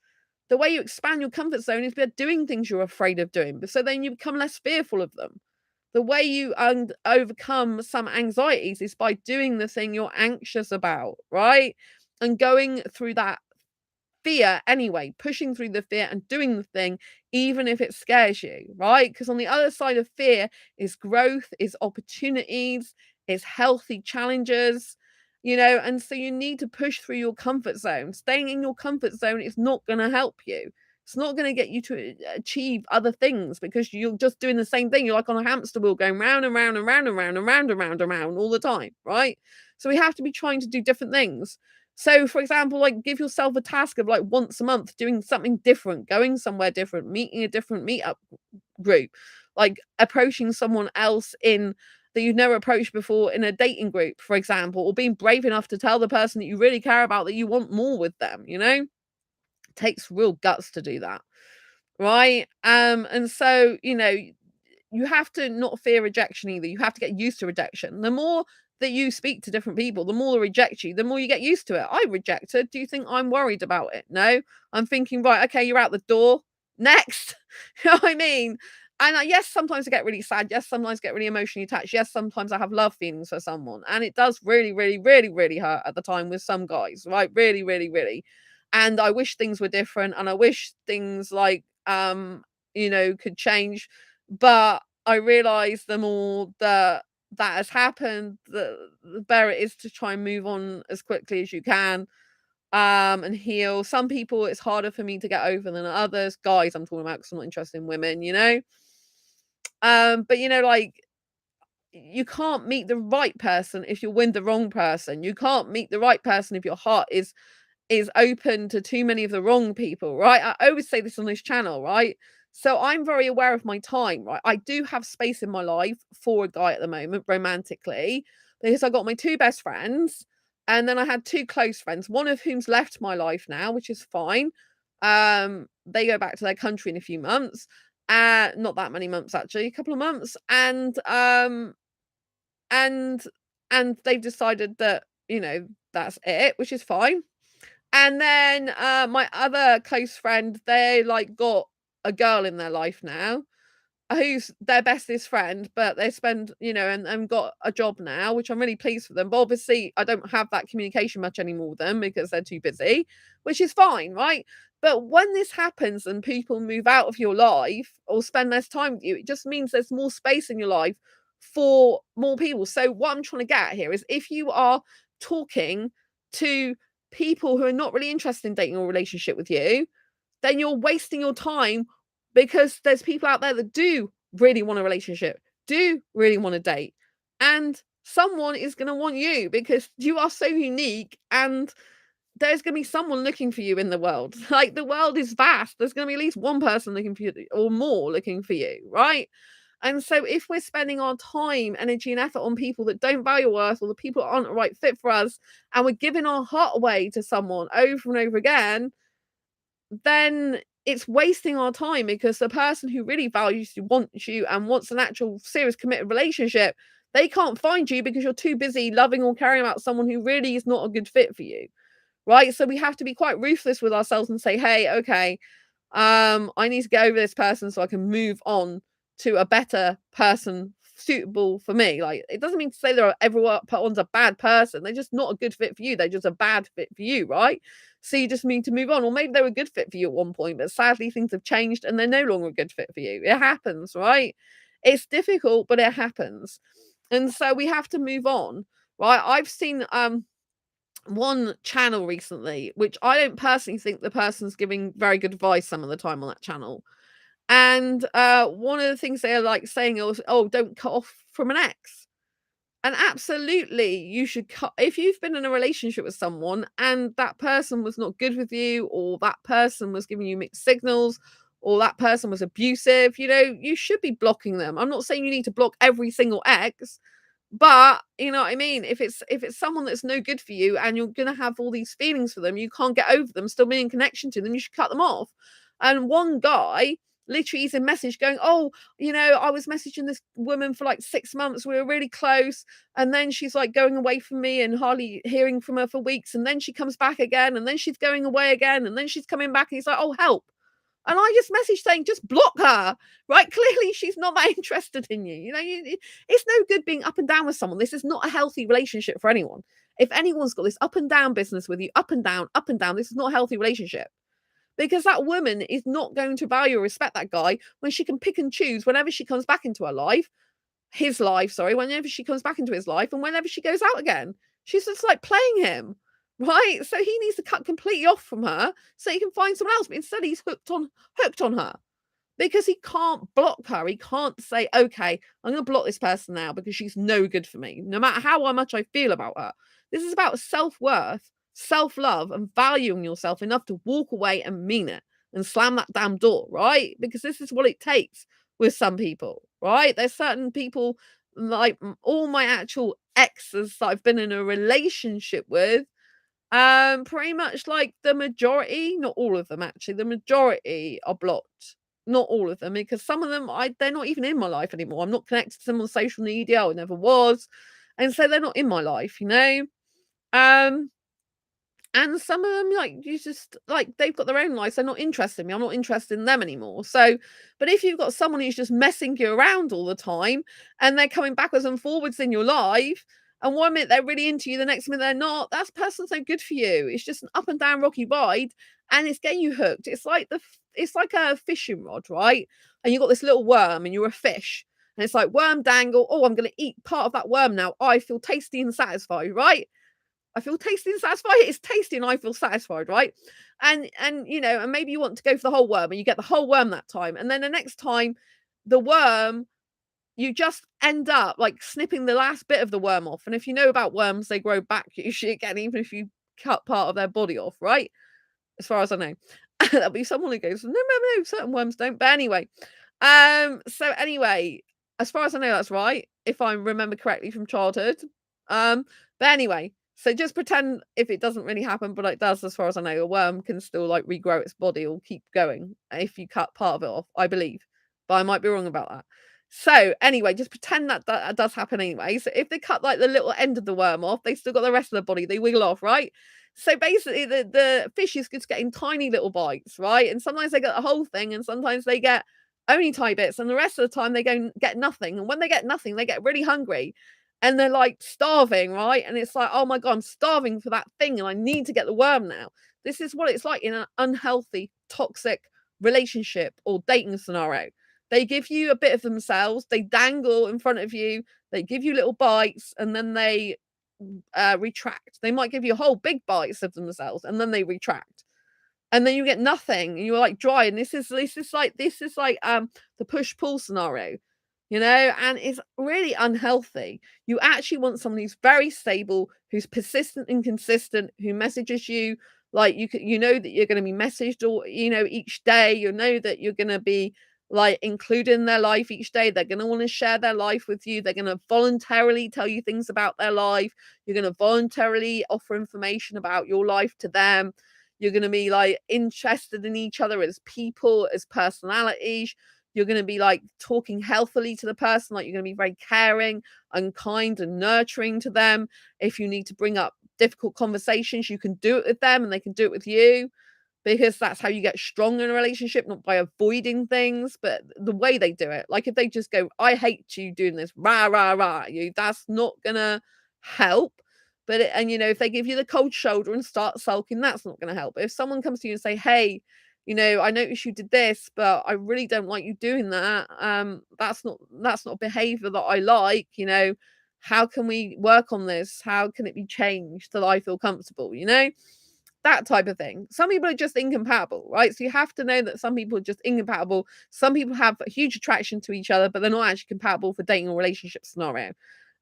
The way you expand your comfort zone is by doing things you're afraid of doing, so then you become less fearful of them. The way you overcome some anxieties is by doing the thing you're anxious about, right? And going through that fear anyway, pushing through the fear and doing the thing, even if it scares you, right? Because on the other side of fear is growth, is opportunities, is healthy challenges, and so you need to push through your comfort zone. Staying in your comfort zone is not going to help you. It's not going to get you to achieve other things because you're just doing the same thing. You're like on a hamster wheel going round and round and round and round and round and round and round all the time, right? So we have to be trying to do different things. So, for example, like give yourself a task of like once a month doing something different, going somewhere different, meeting a different meetup group, like approaching someone else in that you've never approached before in a dating group, for example, or being brave enough to tell the person that you really care about that you want more with them, It takes real guts to do that. Right. And so, you have to not fear rejection either. You have to get used to rejection. The more that you speak to different people, the more they reject you, the more you get used to it. I rejected. Do you think I'm worried about it? No. I'm thinking, right, okay, you're out the door. Next. You know what I mean? And yes, sometimes I get really sad. Yes, sometimes I get really emotionally attached. Yes, sometimes I have love feelings for someone. And it does really, really, really, really hurt at the time with some guys, right? Really, really, really. And I wish things were different. And I wish things like could change, but I realize the more that has happened, the better it is to try and move on as quickly as you can, and heal. Some people it's harder for me to get over than others. Guys, I'm talking about because I'm not interested in women. But like you can't meet the right person if you're with the wrong person. You can't meet the right person if your heart is open to too many of the wrong people, right? I always say this on this channel, right? So I'm very aware of my time, right? I do have space in my life for a guy at the moment, romantically, because I got my two best friends, and then I had two close friends, one of whom's left my life now, which is fine. They go back to their country in a few months. Not that many months actually, a couple of months, and they've decided that that's it, which is fine. And then, my other close friend, they, like, got a girl in their life now, who's their bestest friend, but they spend and got a job now, which I'm really pleased for them, but obviously, I don't have that communication much anymore with them because they're too busy, which is fine, right? But when this happens and people move out of your life or spend less time with you, it just means there's more space in your life for more people. So what I'm trying to get at here is if you are talking to people who are not really interested in dating or relationship with you, then you're wasting your time because there's people out there that do really want a relationship, do really want to date, and someone is going to want you because you are so unique and there's going to be someone looking for you in the world. Like the world is vast. There's going to be at least one person looking for you or more looking for you, right? And so if we're spending our time, energy, and effort on people that don't value our worth or the people that aren't the right fit for us, and we're giving our heart away to someone over and over again, then it's wasting our time because the person who really values you, wants you, and wants an actual serious committed relationship, they can't find you because you're too busy loving or caring about someone who really is not a good fit for you. Right. So we have to be quite ruthless with ourselves and say, hey, okay, I need to get over this person so I can move on to a better person suitable for me. Like, it doesn't mean to say that everyone's a bad person. They're just not a good fit for you. They're just a bad fit for you, right? So you just need to move on. Or maybe they were a good fit for you at one point, but sadly things have changed and they're no longer a good fit for you. It happens, right? It's difficult, but it happens. And so we have to move on, right? I've seen one channel recently, which I don't personally think the person's giving very good advice some of the time on that channel. And one of the things they're like saying is, oh, don't cut off from an ex. And absolutely, you should cut if you've been in a relationship with someone and that person was not good with you, or that person was giving you mixed signals, or that person was abusive, you should be blocking them. I'm not saying you need to block every single ex, but you know what I mean? If it's someone that's no good for you and you're gonna have all these feelings for them, you can't get over them, still being in connection to them, you should cut them off. And one guy literally he's a message going, oh, I was messaging this woman for like 6 months, we were really close, and then she's like going away from me and hardly hearing from her for weeks, and then she comes back again, and then she's going away again, and then she's coming back, and he's like, oh, help. And I just messaged saying, just block her, right? Clearly she's not that interested in you. It's no good being up and down with someone. This is not a healthy relationship for anyone. If anyone's got this up and down business with you, up and down, this is not a healthy relationship. Because that woman is not going to value or respect that guy when she can pick and choose whenever she comes back into her life, his life, sorry, whenever she comes back into his life and whenever she goes out again. She's just like playing him, right? So he needs to cut completely off from her so he can find someone else. But instead, he's hooked on her because he can't block her. He can't say, okay, I'm going to block this person now because she's no good for me, no matter how much I feel about her. This is about self-worth, self-love, and valuing yourself enough to walk away and mean it and slam that damn door, right? Because this is what it takes with some people, right? There's certain people, like all my actual exes that I've been in a relationship with, pretty much like the majority, not all of them actually, the majority are blocked. Not all of them, because some of them, they're not even in my life anymore. I'm not connected to them on social media. I never was. And so they're not in my life, Um, and some of them, like, you just, like, they've got their own lives. They're not interested in me. I'm not interested in them anymore. So, but if you've got someone who's just messing you around all the time and they're coming backwards and forwards in your life, and one minute they're really into you, the next minute they're not, that person's no good for you. It's just an up and down rocky ride and it's getting you hooked. It's like it's like a fishing rod, right? And you've got this little worm and you're a fish. And it's like worm dangle. Oh, I'm going to eat part of that worm now. I feel tasty and satisfied, right? I feel tasty and satisfied. It's tasty and I feel satisfied, right? And and maybe you want to go for the whole worm and you get the whole worm that time. And then the next time, the worm, you just end up like snipping the last bit of the worm off. And if you know about worms, they grow back usually again, even if you cut part of their body off, right? As far as I know. There'll be someone who goes, no, certain worms don't. But anyway, so anyway, as far as I know, that's right, if I remember correctly from childhood. But anyway, so just pretend if it doesn't really happen, but it does, as far as I know, a worm can still like regrow its body or keep going if you cut part of it off, I believe. But I might be wrong about that. So anyway, just pretend that does happen anyway. So if they cut like the little end of the worm off, they still got the rest of the body, they wiggle off, right? So basically the fish is just getting tiny little bites, right? And sometimes they get the whole thing and sometimes they get only tiny bits, and the rest of the time they go get nothing. And when they get nothing, they get really hungry and they're like starving, right? And it's like, oh my God, I'm starving for that thing and I need to get the worm now. This is what it's like in an unhealthy, toxic relationship or dating scenario. They give you a bit of themselves, they dangle in front of you, they give you little bites, and then they retract. They might give you whole big bites of themselves, and then they retract. And then you get nothing, and you're like dry. And this is like the push-pull scenario, and it's really unhealthy. You actually want someone who's very stable, who's persistent and consistent, who messages you like you know that you're going to be messaged or each day. You know that you're going to be like included in their life each day. They're going to want to share their life with you. They're going to voluntarily tell you things about their life. You're going to voluntarily offer information about your life to them. You're going to be like interested in each other as people, as personalities. You're going to be like talking healthily to the person. Like you're going to be very caring and kind and nurturing to them. If you need to bring up difficult conversations, you can do it with them and they can do it with you, because that's how you get strong in a relationship, not by avoiding things, but the way they do it. Like if they just go, I hate you doing this, rah, rah, rah, that's not going to help. But if they give you the cold shoulder and start sulking, that's not going to help. But if someone comes to you and say, hey, I noticed you did this, but I really don't like you doing that. That's not behavior that I like. How can we work on this? How can it be changed so that I feel comfortable? That type of thing. Some people are just incompatible, right? So you have to know that some people are just incompatible. Some people have a huge attraction to each other, but they're not actually compatible for dating or relationship scenario.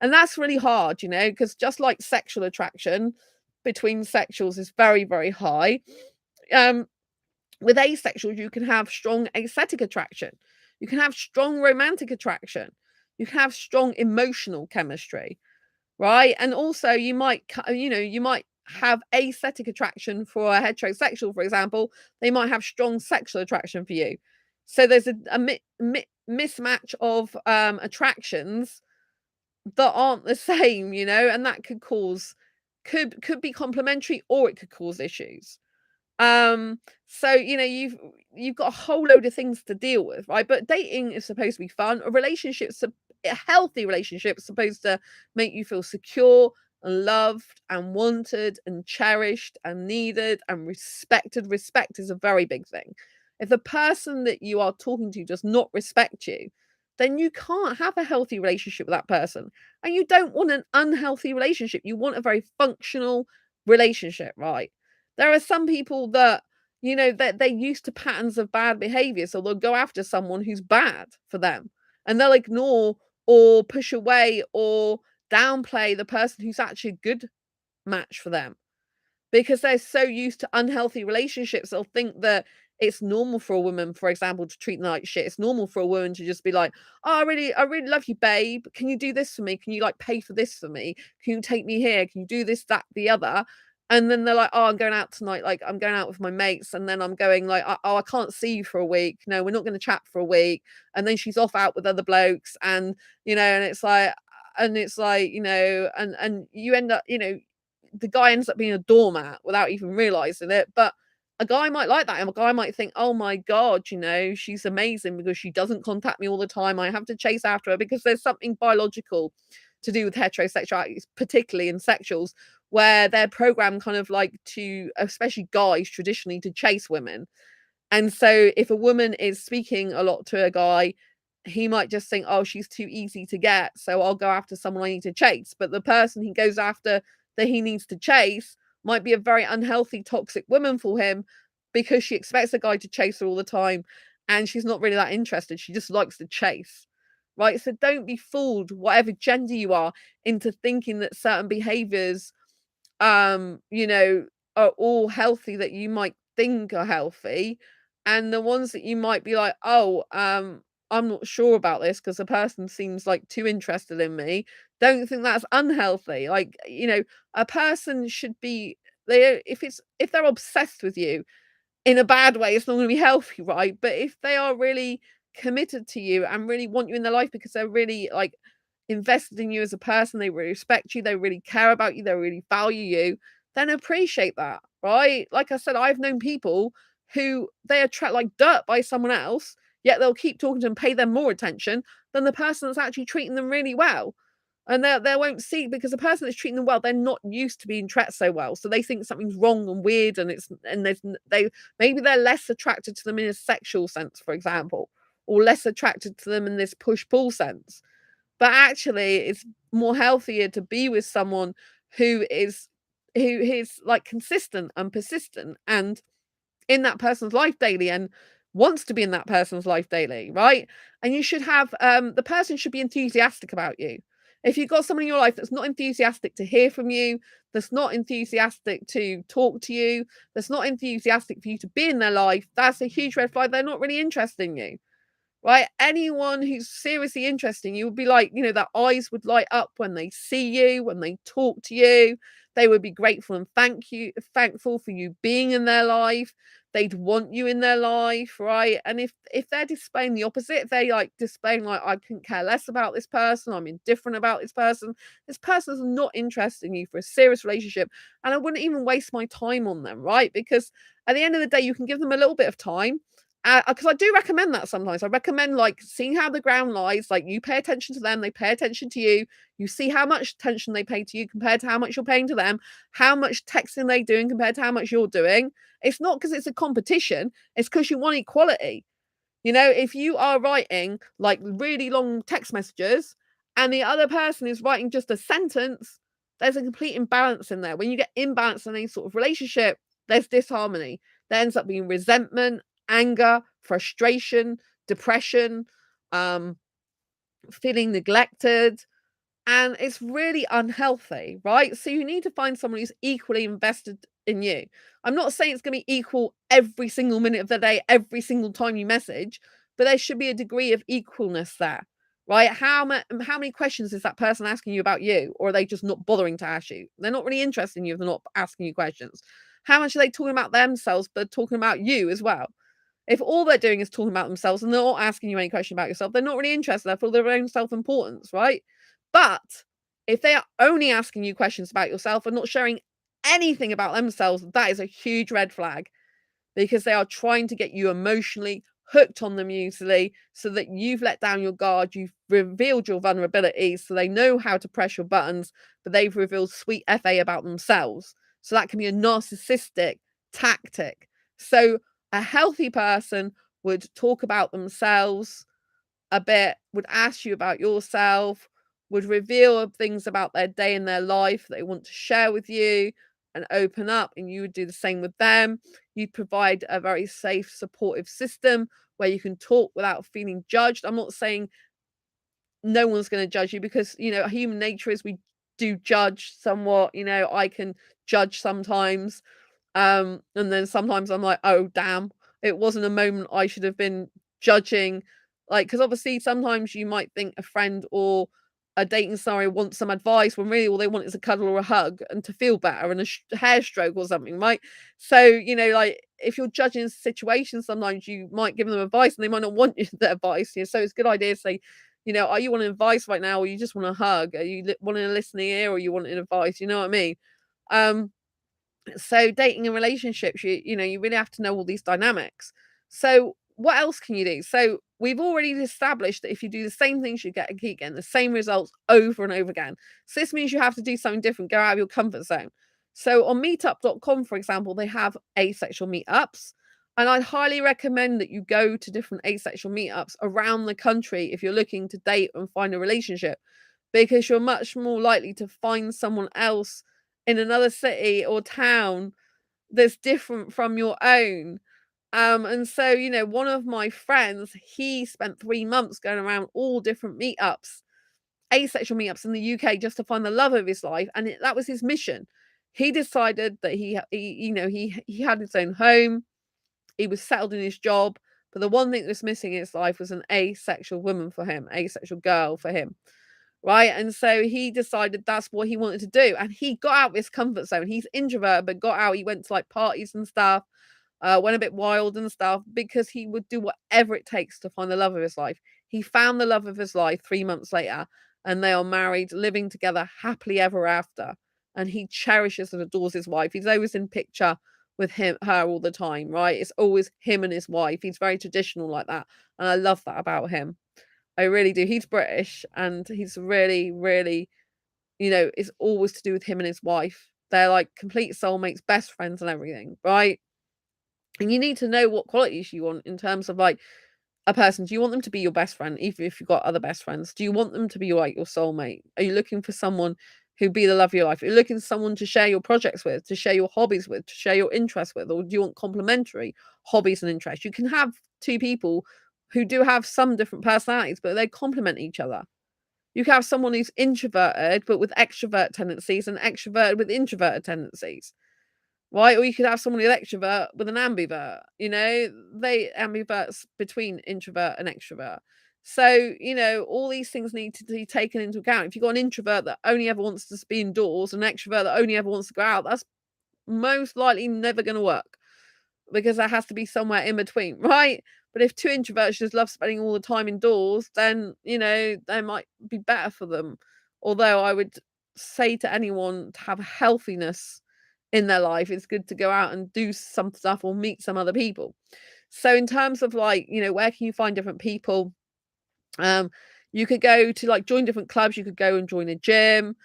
And that's really hard, because just like sexual attraction between sexuals is very, very high. With asexuals, you can have strong aesthetic attraction. You can have strong romantic attraction. You can have strong emotional chemistry, right? And also you might have aesthetic attraction for a heterosexual, for example. They might have strong sexual attraction for you. So there's a mismatch of attractions that aren't the same, and that could be complementary, or it could cause issues. So you've got a whole load of things to deal with, right? But dating is supposed to be fun. A healthy relationship is supposed to make you feel secure and loved and wanted and cherished and needed and respected. Respect is a very big thing. If the person that you are talking to does not respect you, then you can't have a healthy relationship with that person. And you don't want an unhealthy relationship. You want a very functional relationship, right? There are some people that, that they're used to patterns of bad behavior, so they'll go after someone who's bad for them, and they'll ignore or push away or downplay the person who's actually a good match for them, because they're so used to unhealthy relationships. They'll think that it's normal for a woman, for example, to treat them like shit. It's normal for a woman to just be like, "Oh, I really love you, babe. Can you do this for me? Can you like pay for this for me? Can you take me here? Can you do this, that, the other?" And then they're like, "Oh, I'm going out tonight. Like, I'm going out with my mates." And then I'm going like, "Oh, I can't see you for a week. No, we're not going to chat for a week." And then she's off out with other blokes, and and you end up, the guy ends up being a doormat without even realizing it. But a guy might like that, and a guy might think, "Oh my god, she's amazing because she doesn't contact me all the time. I have to chase after her," because there's something biological to do with heterosexuality, particularly in sexuals, where they're programmed kind of like to, especially guys traditionally, to chase women. And so if a woman is speaking a lot to a guy, he might just think, "Oh, she's too easy to get, so I'll go after someone I need to chase." But the person he goes after that he needs to chase might be a very unhealthy, toxic woman for him, because she expects a guy to chase her all the time, and she's not really that interested. She just likes to chase. Right? So don't be fooled, whatever gender you are, into thinking that certain behaviors um, you know, are all healthy, that you might think are healthy, and the ones that you might be like, "Oh, I'm not sure about this because the person seems like too interested in me." Don't think that's unhealthy. Like, a person should be, if they're obsessed with you in a bad way, it's not gonna be healthy, right? But if they are really committed to you and really want you in their life because they're really, like, invested in you as a person, they really respect you, they really care about you, they really value you, then appreciate that, right? Like I said, I've known people who they attract like dirt by someone else, yet they'll keep talking to them, pay them more attention than the person that's actually treating them really well. And they won't see, because the person that's treating them well, they're not used to being treated so well. So they think something's wrong and weird, and they maybe they're less attracted to them in a sexual sense, for example, or less attracted to them in this push-pull sense. But actually, it's more healthier to be with someone who is like consistent and persistent and in that person's life daily, and wants to be in that person's life daily, right? And you should have the person should be enthusiastic about you. If you've got someone in your life that's not enthusiastic to hear from you, that's not enthusiastic to talk to you, that's not enthusiastic for you to be in their life, that's a huge red flag. They're not really interested in you, right? Anyone who's seriously interested in you would be like, their eyes would light up when they see you, when they talk to you. They would be grateful and thankful for you being in their life. They'd want you in their life, right? And if they're displaying the opposite, if they like displaying like, "I couldn't care less about this person, I'm indifferent about this person's not interested in you for a serious relationship, and I wouldn't even waste my time on them," right? Because at the end of the day, you can give them a little bit of time, because I do recommend that sometimes. I recommend, like, seeing how the ground lies, like, you pay attention to them, they pay attention to you, you see how much attention they pay to you compared to how much you're paying to them, how much texting they doing compared to how much you're doing. It's not because it's a competition, it's because you want equality. If you are writing, like, really long text messages and the other person is writing just a sentence, there's a complete imbalance in there. When you get imbalance in any sort of relationship, there's disharmony. There ends up being resentment, anger, frustration, depression, um, feeling neglected, and it's really unhealthy, right? So you need to find someone who's equally invested in you. I'm not saying it's going to be equal every single minute of the day, every single time you message, but there should be a degree of equalness there, right? How many questions is that person asking you about you, or are they just not bothering to ask you? They're not really interested in you if they're not asking you questions. How much are they talking about themselves, but talking about you as well? If all they're doing is talking about themselves and they're not asking you any question about yourself, they're not really interested. They're for their own self-importance, right? But if they are only asking you questions about yourself and not sharing anything about themselves, that is a huge red flag, because they are trying to get you emotionally hooked on them usually, so that you've let down your guard, you've revealed your vulnerabilities, so they know how to press your buttons, but they've revealed sweet FA about themselves. So that can be a narcissistic tactic. So a healthy person would talk about themselves a bit, would ask you about yourself, would reveal things about their day in their life that they want to share with you and open up, and you would do the same with them. You'd provide a very safe, supportive system where you can talk without feeling judged. I'm not saying no one's going to judge you, because human nature is we do judge somewhat. I can judge sometimes, and then sometimes I'm like, oh damn, it wasn't a moment I should have been judging. Like, because obviously sometimes you might think a friend or a dating scenario wants some advice when really all they want is a cuddle or a hug and to feel better and a hair stroke or something, right? So, like, if you're judging situations, sometimes you might give them advice and they might not want you the advice. So it's a good idea to say, are you wanting advice right now, or you just want a hug? Are you wanting a listening ear, or you wanting advice? You know what I mean? Um, so dating and relationships, you really have to know all these dynamics. So what else can you do? So we've already established that if you do the same things, you keep getting the same results over and over again. So this means you have to do something different, go out of your comfort zone. So on meetup.com, for example, they have asexual meetups, and I'd highly recommend that you go to different asexual meetups around the country if you're looking to date and find a relationship, because you're much more likely to find someone else in another city or town that's different from your own. And so, one of my friends, he spent 3 months going around all different meetups, asexual meetups in the UK, just to find the love of his life, and that was his mission. He decided that he had his own home, he was settled in his job, but the one thing that was missing in his life was an asexual woman for him, asexual girl for him. Right, and so he decided that's what he wanted to do, and he got out of his comfort zone. He's introverted, but got out. He went to like parties and stuff, went a bit wild and stuff, because he would do whatever it takes to find the love of his life. He found the love of his life 3 months later, and they are married, living together happily ever after. And he cherishes and adores his wife. He's always in picture with her all the time, right? It's always him and his wife. He's very traditional like that, and I love that about him. I really do. He's British, and he's really, really, it's always to do with him and his wife. They're like complete soulmates, best friends and everything, right? And you need to know what qualities you want in terms of like a person. Do you want them to be your best friend, even if you've got other best friends? Do you want them to be like your soulmate? Are you looking for someone who be the love of your life? Are you looking for someone to share your projects with, to share your hobbies with, to share your interests with? Or do you want complementary hobbies and interests? You can have two people who do have some different personalities, but they complement each other. You can have someone who's introverted, but with extrovert tendencies, and extroverted with introverted tendencies. Right? Or you could have someone who's extrovert with an ambivert, they ambiverts between introvert and extrovert. So, all these things need to be taken into account. If you've got an introvert that only ever wants to be indoors, and an extrovert that only ever wants to go out, that's most likely never going to work, because there has to be somewhere in between, right? But if two introverts just love spending all the time indoors, then, they might be better for them. Although I would say to anyone, to have healthiness in their life, it's good to go out and do some stuff or meet some other people. So in terms of like, where can you find different people? Um, you could go to like join different clubs. You could go and join a gym.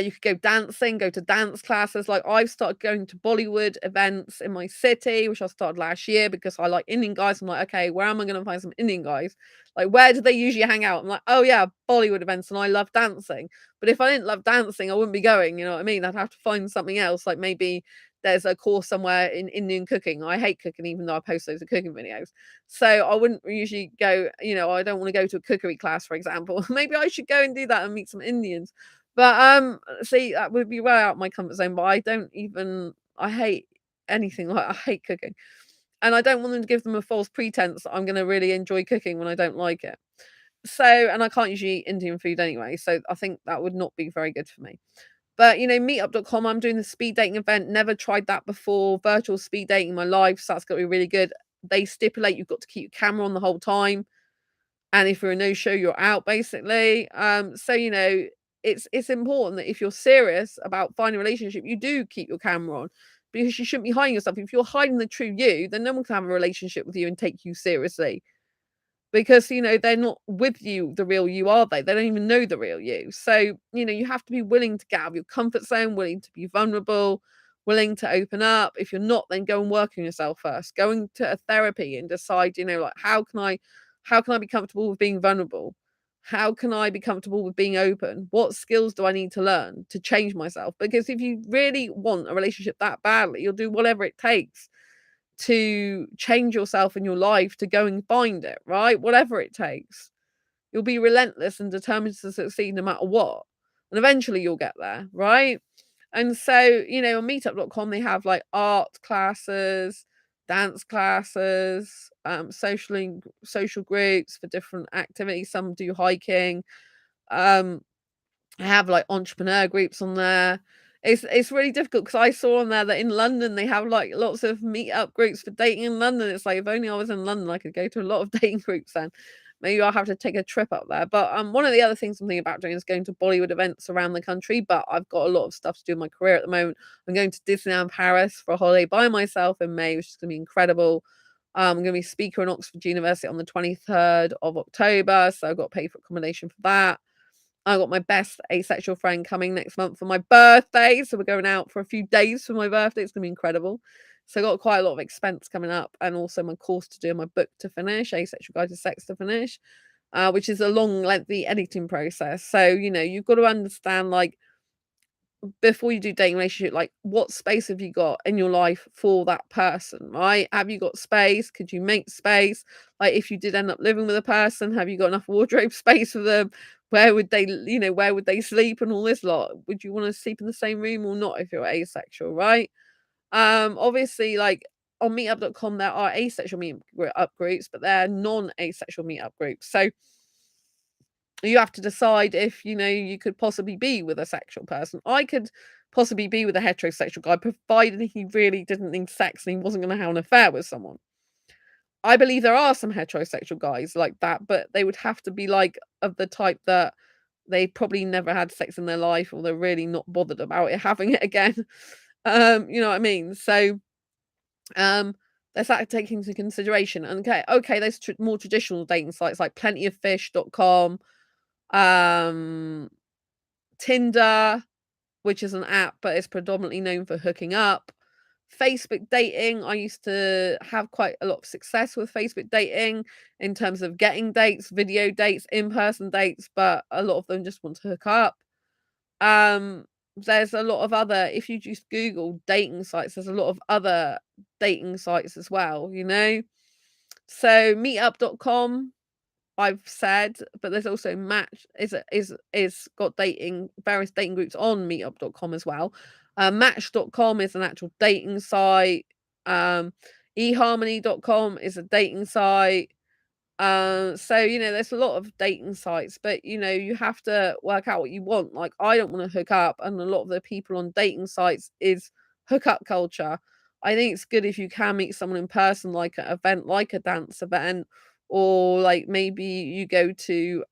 You could go dancing, go to dance classes. Like I've started going to Bollywood events in my city, which I started last year because I like Indian guys. I'm like, okay, where am I going to find some Indian guys? Like, where do they usually hang out? I'm like, oh yeah, Bollywood events, and I love dancing. But if I didn't love dancing, I wouldn't be going. You know what I mean? I'd have to find something else. Like maybe there's a course somewhere in Indian cooking. I hate cooking, even though I post those cooking videos. So I wouldn't usually go, I don't want to go to a cookery class, for example. Maybe I should go and do that and meet some Indians. But see, that would be right out my comfort zone. But I hate anything, like I hate cooking. And I don't want them to give them a false pretense that I'm gonna really enjoy cooking when I don't like it. So, and I can't usually eat Indian food anyway, so I think that would not be very good for me. But, meetup.com, I'm doing the speed dating event. Never tried that before. Virtual speed dating in my life, so that's gonna be really good. they stipulate you've got to keep your camera on the whole time, and if you're a no-show, you're out basically. So it's important that if you're serious about finding a relationship, you do keep your camera on, because you shouldn't be hiding yourself. If you're hiding the true you, then no one can have a relationship with you and take you seriously, because they're not with you, the real you, are they? They don't even know the real you. So you have to be willing to get out of your comfort zone, willing to be vulnerable, willing to open up. If you're not, then go and work on yourself first, going to a therapy and decide, like, how can I be comfortable with being vulnerable? How can I be comfortable with being open? What skills do I need to learn to change myself? Because if you really want a relationship that badly, you'll do whatever it takes to change yourself in your life, to go and find it, right? Whatever it takes. You'll be relentless and determined to succeed no matter what. And eventually you'll get there, right? And so, on meetup.com, they have like art classes, dance classes, social groups for different activities. Some do hiking. Um, I have like entrepreneur groups on there. It's really difficult, because I saw on there that in London they have like lots of meetup groups for dating in London. It's like, if only I was in London, I could go to a lot of dating groups then. Maybe I'll have to take a trip up there. But one of the other things I'm thinking about doing is going to Bollywood events around the country. But I've got a lot of stuff to do in my career at the moment. I'm going to Disneyland Paris for a holiday by myself in May, which is going to be incredible. I'm going to be speaker in Oxford University on the 23rd of October, so I've got to pay for accommodation for that. I got my best asexual friend coming next month for my birthday, so we're going out for a few days for my birthday. It's gonna be incredible. So I got quite a lot of expense coming up, and also my course to do, my book to finish, Asexual Guide to Sex to finish, which is a long, lengthy editing process. So you've got to understand, like, before you do dating relationship, like, what space have you got in your life for that person, right? Have you got space? Could you make space? Like, if you did end up living with a person, have you got enough wardrobe space for them? Where would they sleep and all this lot? Would you want to sleep in the same room or not if you're asexual, right? Obviously, like, on meetup.com there are asexual meetup groups, but they're non-asexual meetup groups. So you have to decide if you could possibly be with a sexual person. I could possibly be with a heterosexual guy, provided he really didn't need sex and he wasn't going to have an affair with someone. I believe there are some heterosexual guys like that, but they would have to be like of the type that they probably never had sex in their life, or they're really not bothered about it having it again. You know what I mean? So there's that to take into consideration. And okay, there's more traditional dating sites like plentyoffish.com, Tinder, which is an app, but it's predominantly known for hooking up. Facebook dating, I used to have quite a lot of success with Facebook dating in terms of getting dates, video dates, in-person dates, but a lot of them just want to hook up. There's a lot of other, if you just Google dating sites, there's a lot of other dating sites as well, So meetup.com, I've said, but there's also Match is got various dating groups on meetup.com as well. Match.com is an actual dating site. eHarmony.com is a dating site. So there's a lot of dating sites, but you have to work out what you want. Like, I don't want to hook up, and a lot of the people on dating sites is hookup culture. I think it's good if you can meet someone in person, like an event, like a dance event, or like maybe you go to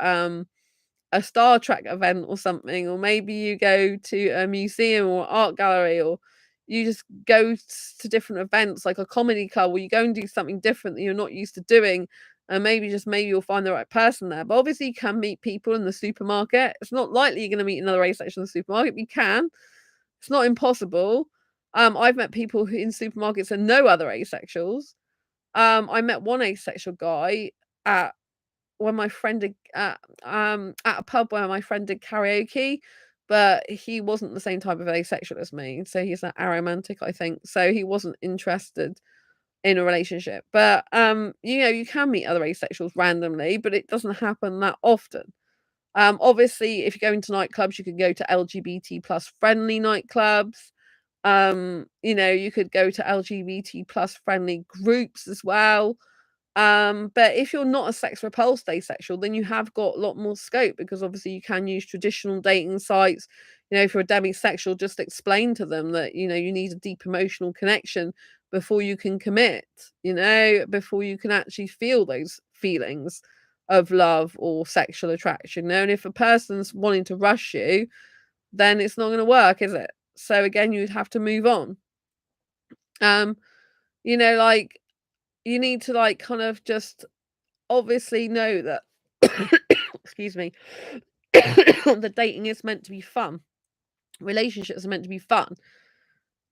a Star Trek event or something, or maybe you go to a museum or art gallery, or you just go to different events like a comedy club, where you go and do something different that you're not used to doing, and maybe you'll find the right person there. But obviously you can meet people in the supermarket. It's not likely you're going to meet another asexual in the supermarket, but you can. It's not impossible. I've met people in supermarkets and no other asexuals. I met one asexual guy at when my friend did at a pub where my friend did karaoke, but he wasn't the same type of asexual as me. So he's an aromantic, I think. So he wasn't interested in a relationship. But you can meet other asexuals randomly, but it doesn't happen that often. Obviously, if you go into nightclubs, you can go to LGBT plus friendly nightclubs. You could go to LGBT plus friendly groups as well. But if you're not a sex repulsed asexual, then you have got a lot more scope, because obviously you can use traditional dating sites. for a demisexual, just explain to them that, you need a deep emotional connection before you can commit, before you can actually feel those feelings of love or sexual attraction. And if a person's wanting to rush you, then it's not going to work, is it? So again, you'd have to move on. Like, you need to, like, kind of just obviously know that excuse me, the dating is meant to be fun. Relationships are meant to be fun,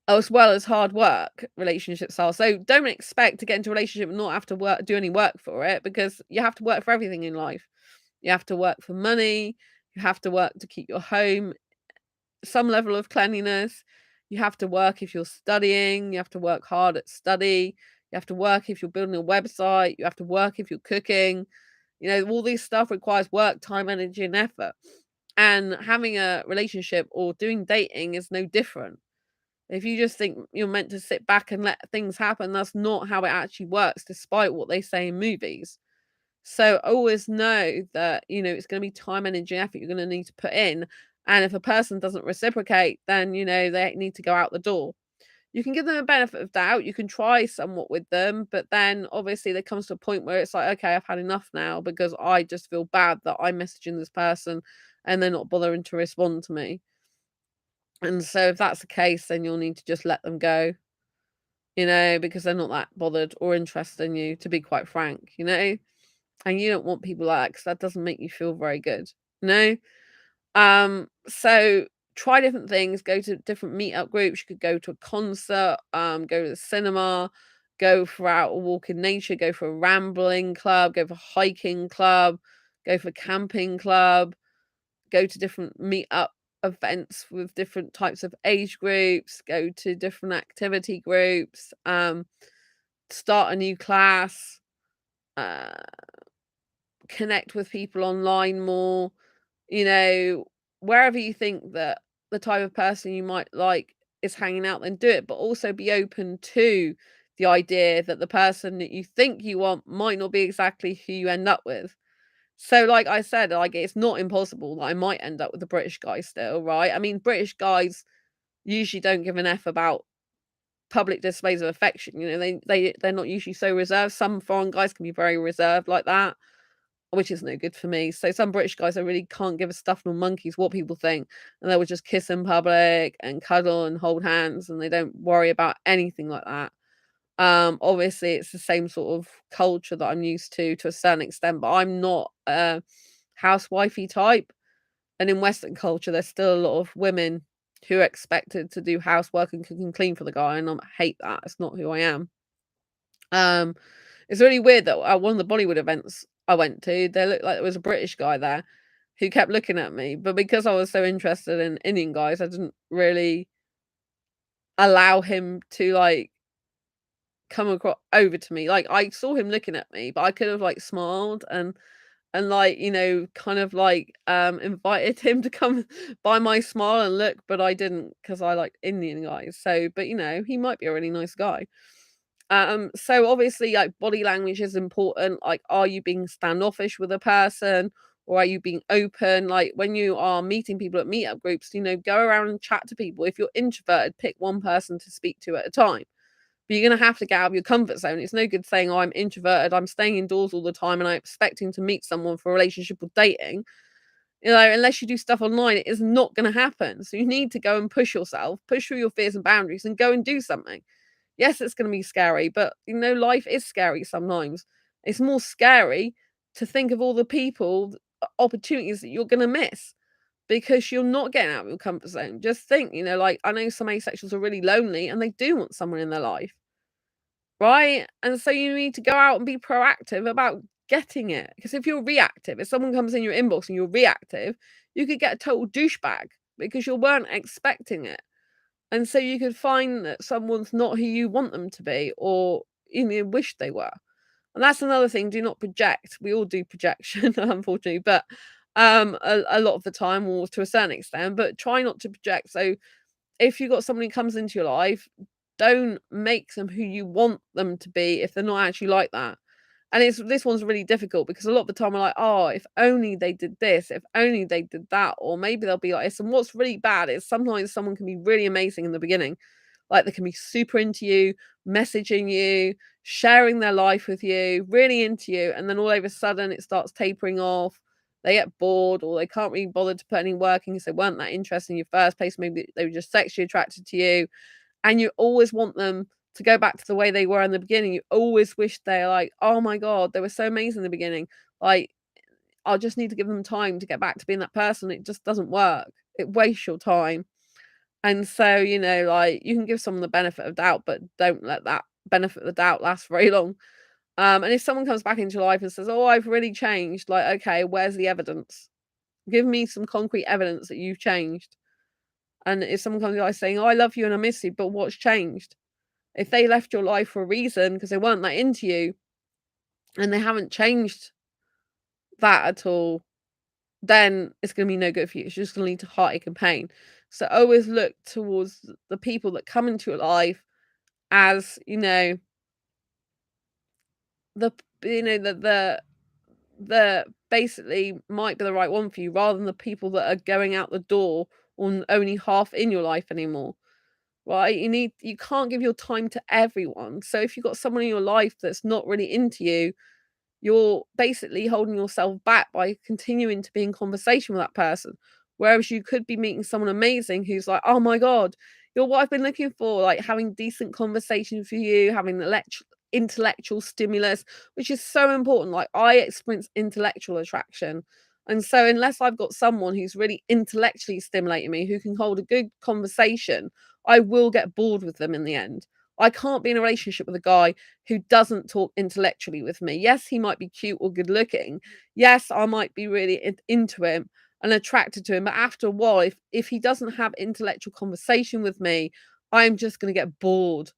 as well as hard work. Relationships are. So don't expect to get into a relationship and not have to do any work for it, because you have to work for everything in life. You have to work for money. You have to work to keep your home some level of cleanliness. You have to work if you're studying. You have to work hard at study. You have to work if you're building a website. You have to work if you're cooking. All this stuff requires work, time, energy, and effort. And having a relationship or doing dating is no different. If you just think you're meant to sit back and let things happen, that's not how it actually works, despite what they say in movies. So always know that, it's going to be time, energy, effort you're going to need to put in. And if a person doesn't reciprocate, then, they need to go out the door. You can give them a benefit of doubt. You can try somewhat with them, but then obviously there comes to a point where it's like, okay, I've had enough now, because I just feel bad that I'm messaging this person and they're not bothering to respond to me. And so if that's the case, then you'll need to just let them go, because they're not that bothered or interested in you, to be quite frank, and you don't want people like that, because that doesn't make you feel very good, you know? So try different things, go to different meetup groups. You could go to a concert, go to the cinema, go for out a walk in nature, go for a rambling club, go for a hiking club, go for a camping club, go to different meetup events with different types of age groups, go to different activity groups, start a new class, uh, connect with people online more, wherever you think that the type of person you might like is hanging out, then do it. But also be open to the idea that the person that you think you want might not be exactly who you end up with. So, like I said, like, it's not impossible that I might end up with a British guy still, right? I mean, British guys usually don't give an F about public displays of affection. They're not usually so reserved. Some foreign guys can be very reserved like that, which is no good for me. So some British guys, I really can't give a stuff nor monkeys what people think, and they will just kiss in public and cuddle and hold hands, and they don't worry about anything like that. Obviously, it's the same sort of culture that I'm used to a certain extent, but I'm not a housewifey type. And in Western culture, there's still a lot of women who are expected to do housework and cook and clean for the guy, and I hate that. It's not who I am. It's really weird that at one of the Bollywood events I went to, there looked like there was a British guy there who kept looking at me, but because I was so interested in Indian guys, I didn't really allow him to, like, come across over to me. Like, I saw him looking at me, but I could have, like, smiled and like, kind of like invited him to come by my smile and look, but I didn't, because I like Indian guys. So, but he might be a really nice guy. So obviously, like, body language is important. Like, are you being standoffish with a person, or are you being open? Like, when you are meeting people at meetup groups, go around and chat to people. If you're introverted, pick one person to speak to at a time. But you're gonna have to get out of your comfort zone. It's no good saying, "Oh, I'm introverted, I'm staying indoors all the time, and I'm expecting to meet someone for a relationship or dating." Unless you do stuff online, it is not gonna happen. So you need to go and push yourself, push through your fears and boundaries, and go and do something. Yes, it's going to be scary, but life is scary sometimes. It's more scary to think of all the people, opportunities that you're going to miss because you're not getting out of your comfort zone. Just think, like, I know some asexuals are really lonely and they do want someone in their life, right? And so you need to go out and be proactive about getting it. Because if you're reactive, if someone comes in your inbox and you're reactive, you could get a total douchebag because you weren't expecting it. And so you could find that someone's not who you want them to be, or wish they were. And that's another thing, do not project. We all do projection, unfortunately, but a lot of the time, or to a certain extent, but try not to project. So if you've got somebody who comes into your life, don't make them who you want them to be if they're not actually like that. And this one's really difficult because a lot of the time we're like, oh, if only they did this, if only they did that, or maybe they'll be like this. And what's really bad is sometimes someone can be really amazing in the beginning. Like they can be super into you, messaging you, sharing their life with you, really into you, and then all of a sudden it starts tapering off. They get bored or they can't really bother to put any work in because they weren't that interested in your first place. Maybe they were just sexually attracted to you. And you always want them to go back to the way they were in the beginning. You always wish they're like, oh my God, they were so amazing in the beginning. Like, I'll just need to give them time to get back to being that person. It just doesn't work. It wastes your time. And so, like you can give someone the benefit of doubt, but don't let that benefit of the doubt last very long. And if someone comes back into your life and says, oh, I've really changed, like, okay, where's the evidence? Give me some concrete evidence that you've changed. And if someone comes to you saying, oh, I love you and I miss you, but what's changed? If they left your life for a reason because they weren't that into you and they haven't changed that at all, then it's going to be no good for you. It's just going to lead to heartache and pain. So always look towards the people that come into your life as, the the basically might be the right one for you rather than the people that are going out the door or only half in your life anymore. Right? You can't give your time to everyone. So if you've got someone in your life that's not really into you, you're basically holding yourself back by continuing to be in conversation with that person. Whereas you could be meeting someone amazing who's like, oh my God, you're what I've been looking for, like having decent conversation for you, having intellectual stimulus, which is so important. Like I experience intellectual attraction. And so unless I've got someone who's really intellectually stimulating me, who can hold a good conversation, I will get bored with them in the end. I can't be in a relationship with a guy who doesn't talk intellectually with me. Yes, he might be cute or good looking. Yes, I might be really into him and attracted to him. But after a while, if he doesn't have intellectual conversation with me, I'm just going to get bored.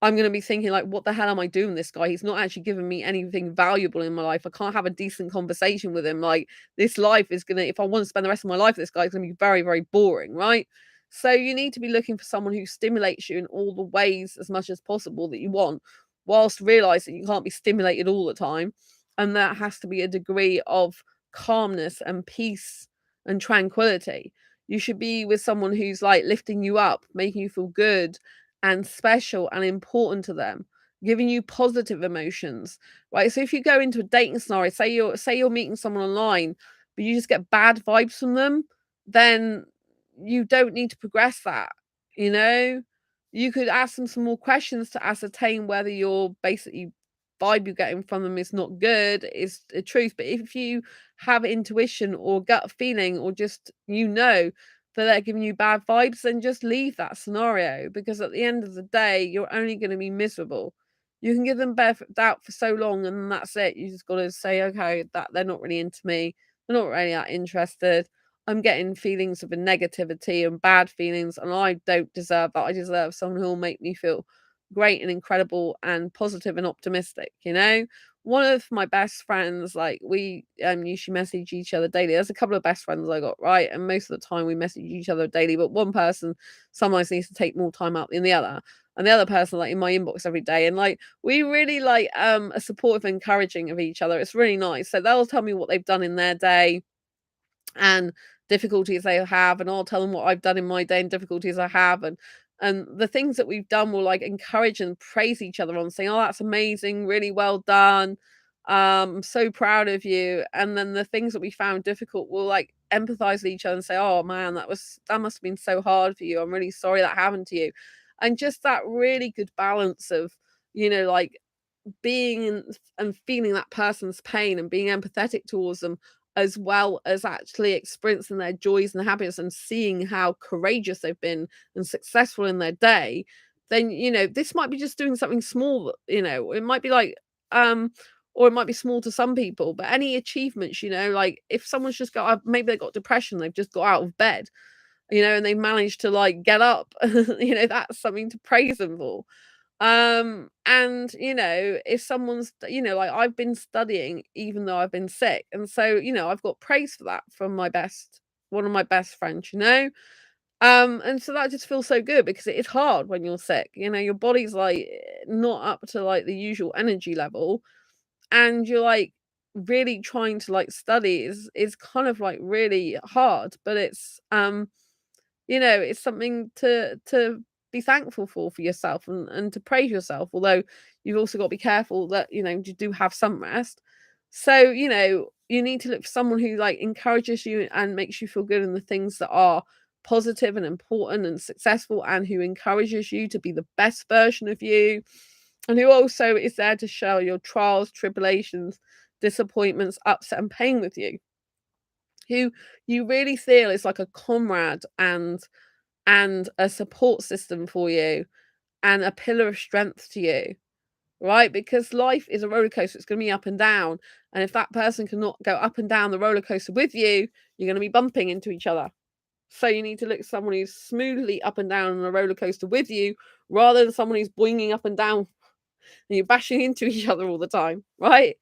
I'm going to be thinking like, what the hell am I doing with this guy? He's not actually giving me anything valuable in my life. I can't have a decent conversation with him. Like this life is going to, if I want to spend the rest of my life with this guy, it's going to be very, very boring, right? So you need to be looking for someone who stimulates you in all the ways as much as possible that you want, whilst realizing you can't be stimulated all the time. And that has to be a degree of calmness and peace and tranquility. You should be with someone who's like lifting you up, making you feel good and special and important to them, giving you positive emotions, right? So if you go into a dating scenario, say you're meeting someone online, but you just get bad vibes from them, then you don't need to progress that, you know? You could ask them some more questions to ascertain whether your basically vibe you're getting from them is not good, is the truth. But if you have intuition or gut feeling or just that they're giving you bad vibes, then just leave that scenario because at the end of the day, you're only going to be miserable. You can give them doubt for so long and that's it. You just got to say, okay, that they're not really into me. They're not really that interested. I'm getting feelings of a negativity and bad feelings, and I don't deserve that. I deserve someone who will make me feel great and incredible and positive and optimistic, One of my best friends, like we usually message each other daily. There's a couple of best friends I got, right? And most of the time we message each other daily, but one person sometimes needs to take more time out than the other. And the other person like in my inbox every day. And like we really like are supportive and encouraging of each other. It's really nice. So they'll tell me what they've done in their day and difficulties they have, and I'll tell them what I've done in my day and difficulties I have, and the things that we've done will like encourage and praise each other on, saying, "Oh, that's amazing, really well done. I'm so proud of you." And then the things that we found difficult will like empathize with each other and say, "Oh man, that must have been so hard for you. I'm really sorry that happened to you." And just that really good balance of, like being and feeling that person's pain and being empathetic towards them, as well as actually experiencing their joys and happiness and seeing how courageous they've been and successful in their day, then this might be just doing something small. It might be like or it might be small to some people, but any achievements, like if someone's just got maybe they got depression, they've just got out of bed, and they managed to like get up, that's something to praise them for. And if someone's, like I've been studying even though I've been sick, and so I've got praise for that from one of my best friends, and so that just feels so good because it is hard when you're sick, your body's like not up to like the usual energy level, and you're like really trying to like study is kind of like really hard, but it's it's something to be thankful for yourself, and to praise yourself, although you've also got to be careful that you do have some rest. So you need to look for someone who like encourages you and makes you feel good in the things that are positive and important and successful, and who encourages you to be the best version of you, and who also is there to share your trials, tribulations, disappointments, upset and pain with you, who you really feel is like a comrade and a support system for you, and a pillar of strength to you, right? Because life is a roller coaster. It's going to be up and down. And if that person cannot go up and down the roller coaster with you, you're going to be bumping into each other. So you need to look at someone who's smoothly up and down on a roller coaster with you, rather than someone who's boinging up and down and you're bashing into each other all the time, right?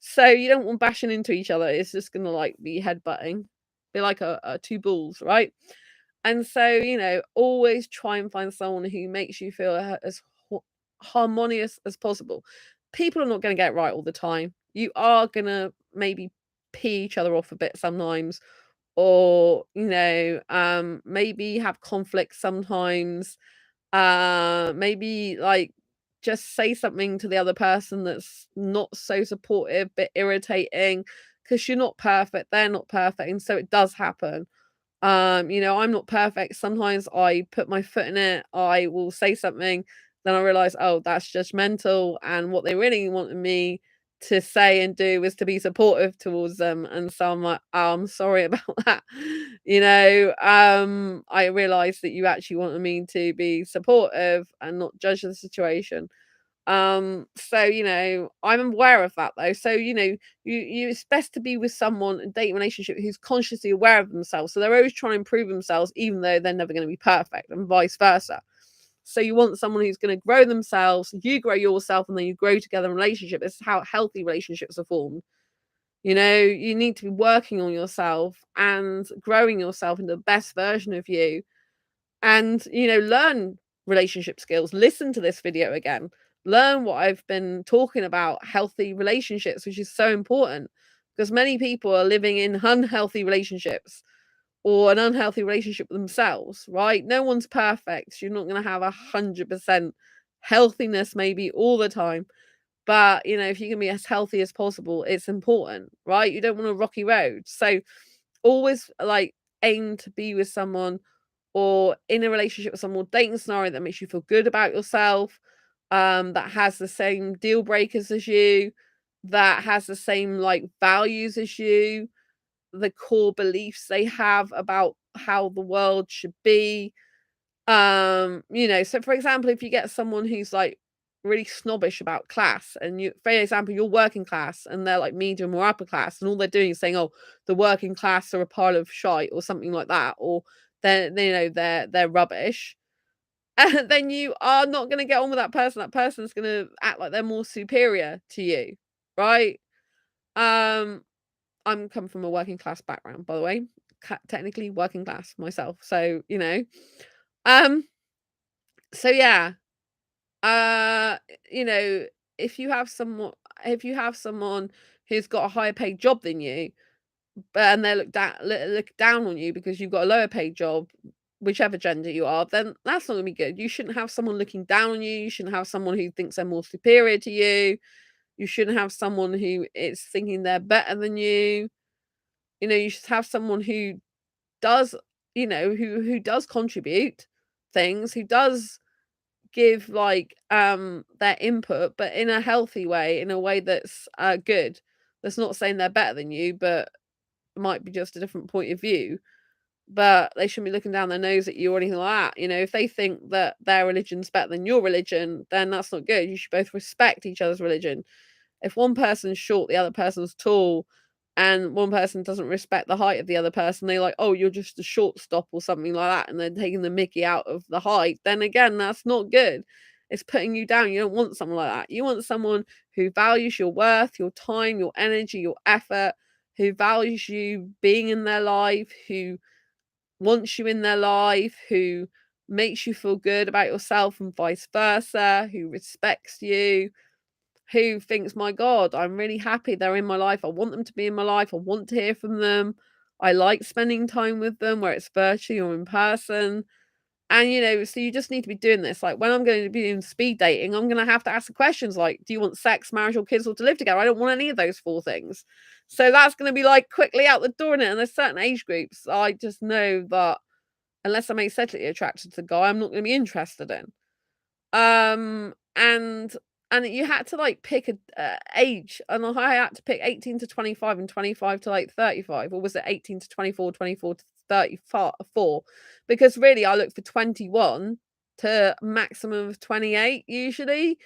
So you don't want bashing into each other. It's just going to like be headbutting, be like a two bulls, right? And so, always try and find someone who makes you feel as harmonious as possible. People are not going to get it right all the time. You are going to maybe pee each other off a bit sometimes, or, maybe have conflict sometimes. Maybe like just say something to the other person that's not so supportive, bit irritating, because you're not perfect, they're not perfect. And so it does happen. I'm not perfect. Sometimes I put my foot in it. I will say something, then I realize, oh, that's judgmental. And what they really wanted me to say and do was to be supportive towards them. And so I'm like, oh, I'm sorry about that. I realized that you actually wanted me to be supportive and not judge the situation. So I'm aware of that though. So it's best to be with someone in dating relationship who's consciously aware of themselves, so they're always trying to improve themselves, even though they're never going to be perfect, and vice versa. So you want someone who's going to grow themselves, you grow yourself, and then you grow together in a relationship. This is how healthy relationships are formed. You need to be working on yourself and growing yourself into the best version of you, and learn relationship skills. Listen to this video again, learn what I've been talking about, healthy relationships, which is so important, because many people are living in unhealthy relationships, or an unhealthy relationship with themselves, right? No one's perfect. You're not going to have 100% healthiness maybe all the time, but if you can be as healthy as possible, it's important, right? You don't want a rocky road. So always like aim to be with someone, or in a relationship with someone, dating scenario that makes you feel good about yourself, that has the same deal breakers as you, that has the same like values as you, the core beliefs they have about how the world should be. So for example, if you get someone who's like really snobbish about class, and you, for example, you're working class and they're like medium or upper class, and all they're doing is saying, oh, the working class are a pile of shite or something like that, or they're rubbish, and then you are not going to get on with that person. That person's going to act like they're more superior to you, right? um I'm coming from a working class background, by the way, technically working class myself, so um so yeah. Uh, you know, if you have someone who's got a higher paid job than you, but and they look down on you because you've got a lower paid job, whichever gender you are, then that's not gonna be good. You shouldn't have someone looking down on you. You shouldn't have someone who thinks they're more superior to you. You shouldn't have someone who is thinking they're better than you. You should have someone who does, who does contribute things, who does give like their input, but in a healthy way, in a way that's good, that's not saying they're better than you, but might be just a different point of view. But they shouldn't be looking down their nose at you or anything like that. If they think that their religion's better than your religion, then that's not good. You should both respect each other's religion. If one person's short, the other person's tall, and one person doesn't respect the height of the other person, they like, oh, you're just a shortstop or something like that, and they're taking the mickey out of the height, then again, that's not good. It's putting you down. You don't want someone like that. You want someone who values your worth, your time, your energy, your effort, who values you being in their life, who wants you in their life, who makes you feel good about yourself and vice versa, who respects you, who thinks, my God, I'm really happy they're in my life. I want them to be in my life. I want to hear from them. I like spending time with them, where it's virtually or in person. And, so you just need to be doing this. Like, when I'm going to be doing speed dating, I'm going to have to ask the questions like, do you want sex, marriage, or kids, or to live together? I don't want any of those 4 things. So that's going to be like quickly out the door in it. And there's certain age groups I just know that unless I'm asexually attracted to the guy, I'm not going to be interested in. And you had to like pick a age, and I had to pick 18 to 25 and 25 to like 35, or was it 18 to 24, 24 to 34? Because really, I look for 21 to maximum of 28 usually,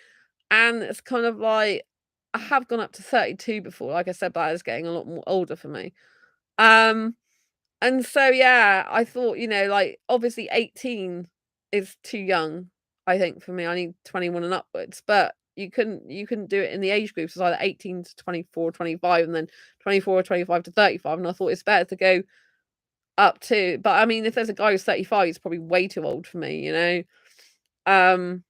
and it's kind of like I have gone up to 32 before. Like I said, but it's getting a lot more older for me. Um, and so, yeah, I thought, like, obviously 18 is too young, I think, for me. I need 21 and upwards, but you couldn't do it in the age groups. It's either 18 to 24, 25, and then 24 or 25 to 35. And I thought it's better to go up to, but I mean, if there's a guy who's 35, he's probably way too old for me, Um,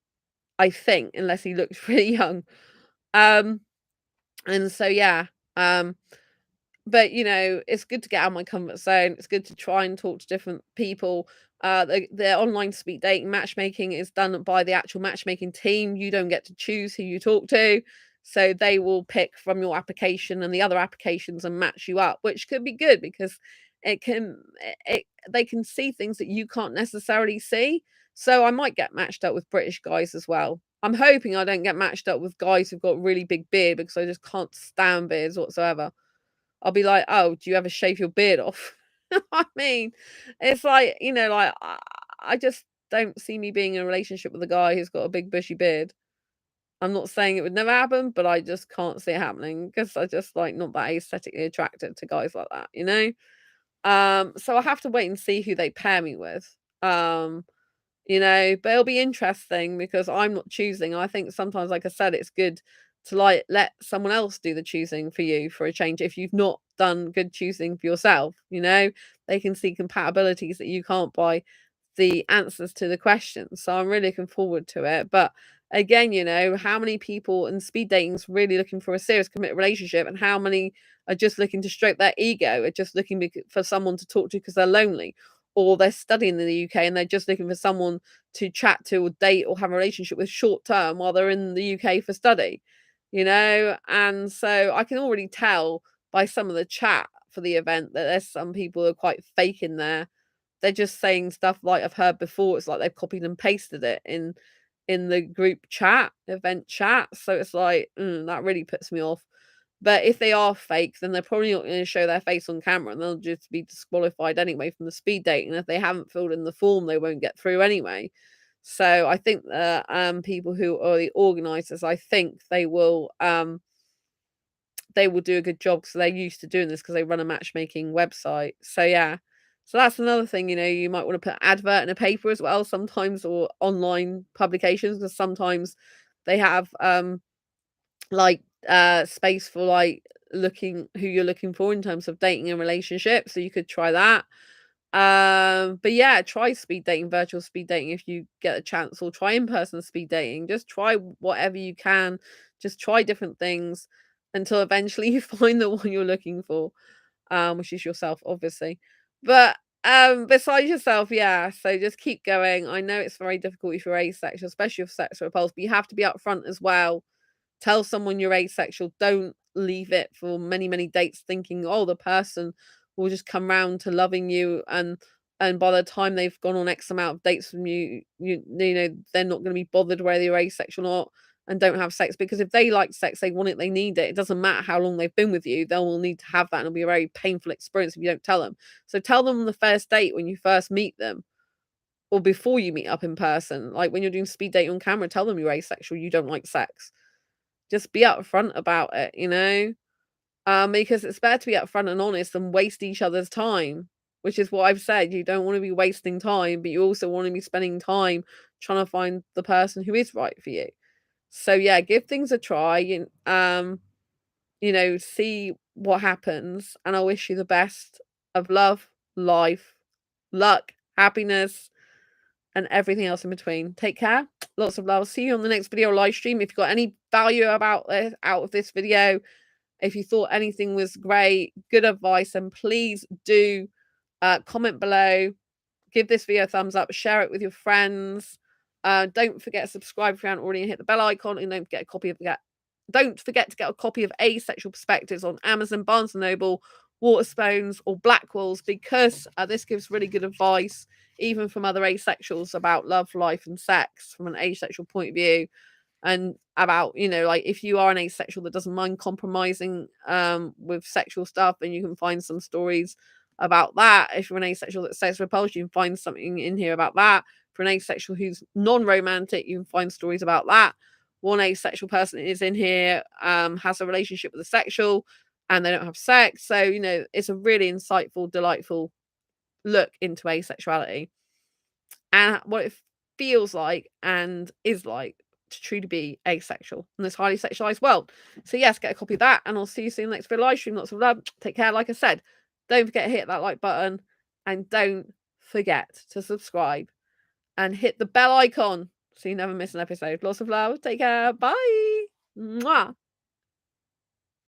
I think, unless he looks really young. Um, and so, yeah. But, it's good to get out of my comfort zone. It's good to try and talk to different people. The online speed dating matchmaking is done by the actual matchmaking team. You don't get to choose who you talk to. So they will pick from your application and the other applications and match you up, which could be good because it can they can see things that you can't necessarily see. So I might get matched up with British guys as well. I'm hoping I don't get matched up with guys who've got really big beard because I just can't stand beards whatsoever. I'll be like, "Oh, do you ever shave your beard off?" I mean, it's like, like, I just don't see me being in a relationship with a guy who's got a big bushy beard. I'm not saying it would never happen, but I just can't see it happening because I just, like, not that aesthetically attracted to guys like that? So I have to wait and see who they pair me with. But it'll be interesting because I'm not choosing. I think sometimes, like I said, it's good to like let someone else do the choosing for you for a change if you've not done good choosing for yourself. They can see compatibilities that you can't by the answers to the questions. So I'm really looking forward to it. But again, how many people in speed dating is really looking for a serious committed relationship, and how many are just looking to stroke their ego, are just looking for someone to talk to because they're lonely, or they're studying in the UK and they're just looking for someone to chat to or date or have a relationship with short term while they're in the UK for study, And so I can already tell by some of the chat for the event that there's some people who are quite fake in there. They're just saying stuff like I've heard before. It's like they've copied and pasted it in the group chat, event chat. So it's like, that really puts me off. But if they are fake, then they're probably not going to show their face on camera, and they'll just be disqualified anyway from the speed dating. And if they haven't filled in the form, they won't get through anyway. So I think that people who are the organisers, I think they will do a good job because they're used to doing this because they run a matchmaking website. So yeah. So that's another thing, you might want to put advert in a paper as well sometimes, or online publications, because sometimes they have like space for like looking who you're looking for in terms of dating and relationship. So you could try that. But yeah, try speed dating, virtual speed dating if you get a chance, or try in-person speed dating. Just try whatever you can. Just try different things until eventually you find the one you're looking for, which is yourself, obviously. But besides yourself, yeah. So just keep going. I know it's very difficult if you're asexual, especially if sex repulsed, but you have to be upfront as well. Tell someone you're asexual. Don't leave it for many, many dates thinking, oh, the person will just come round to loving you, and by the time they've gone on X amount of dates from they're not going to be bothered whether you're asexual or not, and don't have sex, because if they like sex, they want it, they need it. It doesn't matter how long they've been with you, they'll need to have that, and it'll be a very painful experience if you don't tell them. So tell them on the first date when you first meet them, or before you meet up in person. Like when you're doing speed dating on camera, tell them you're asexual, you don't like sex. Just be upfront about it. Because it's better to be upfront and honest than waste each other's time, which is what I've said. You don't want to be wasting time, but you also want to be spending time trying to find the person who is right for you. So yeah, give things a try. See what happens, and I wish you the best of love, life, luck, happiness, and everything else in between. Take care. Lots of love. See you on the next video live stream. If you've got any value out of this video, if you thought anything was great, good advice, then please do comment below. Give this video a thumbs up. Share it with your friends. Don't forget to subscribe if you haven't already. Hit the bell icon, and don't forget to get a copy of Asexual Perspectives on Amazon, Barnes & Noble, Waterspoons, or Blackwell's, because this gives really good advice, even from other asexuals, about love, life, and sex from an asexual point of view. And about, like, if you are an asexual that doesn't mind compromising with sexual stuff, and you can find some stories about that. If you're an asexual that says repulsion, you can find something in here about that. For an asexual who's non-romantic, you can find stories about that. One asexual person is in here, has a relationship with a sexual, and they don't have sex. So, it's a really insightful, delightful look into asexuality and what it feels like and is like to truly be asexual in this highly sexualized world. So yes, get a copy of that, and I'll see you soon in the next video live stream. Lots of love. Take care. Like I said, don't forget to hit that like button, and don't forget to subscribe and hit the bell icon so you never miss an episode. Lots of love. Take care. Bye. Mwah.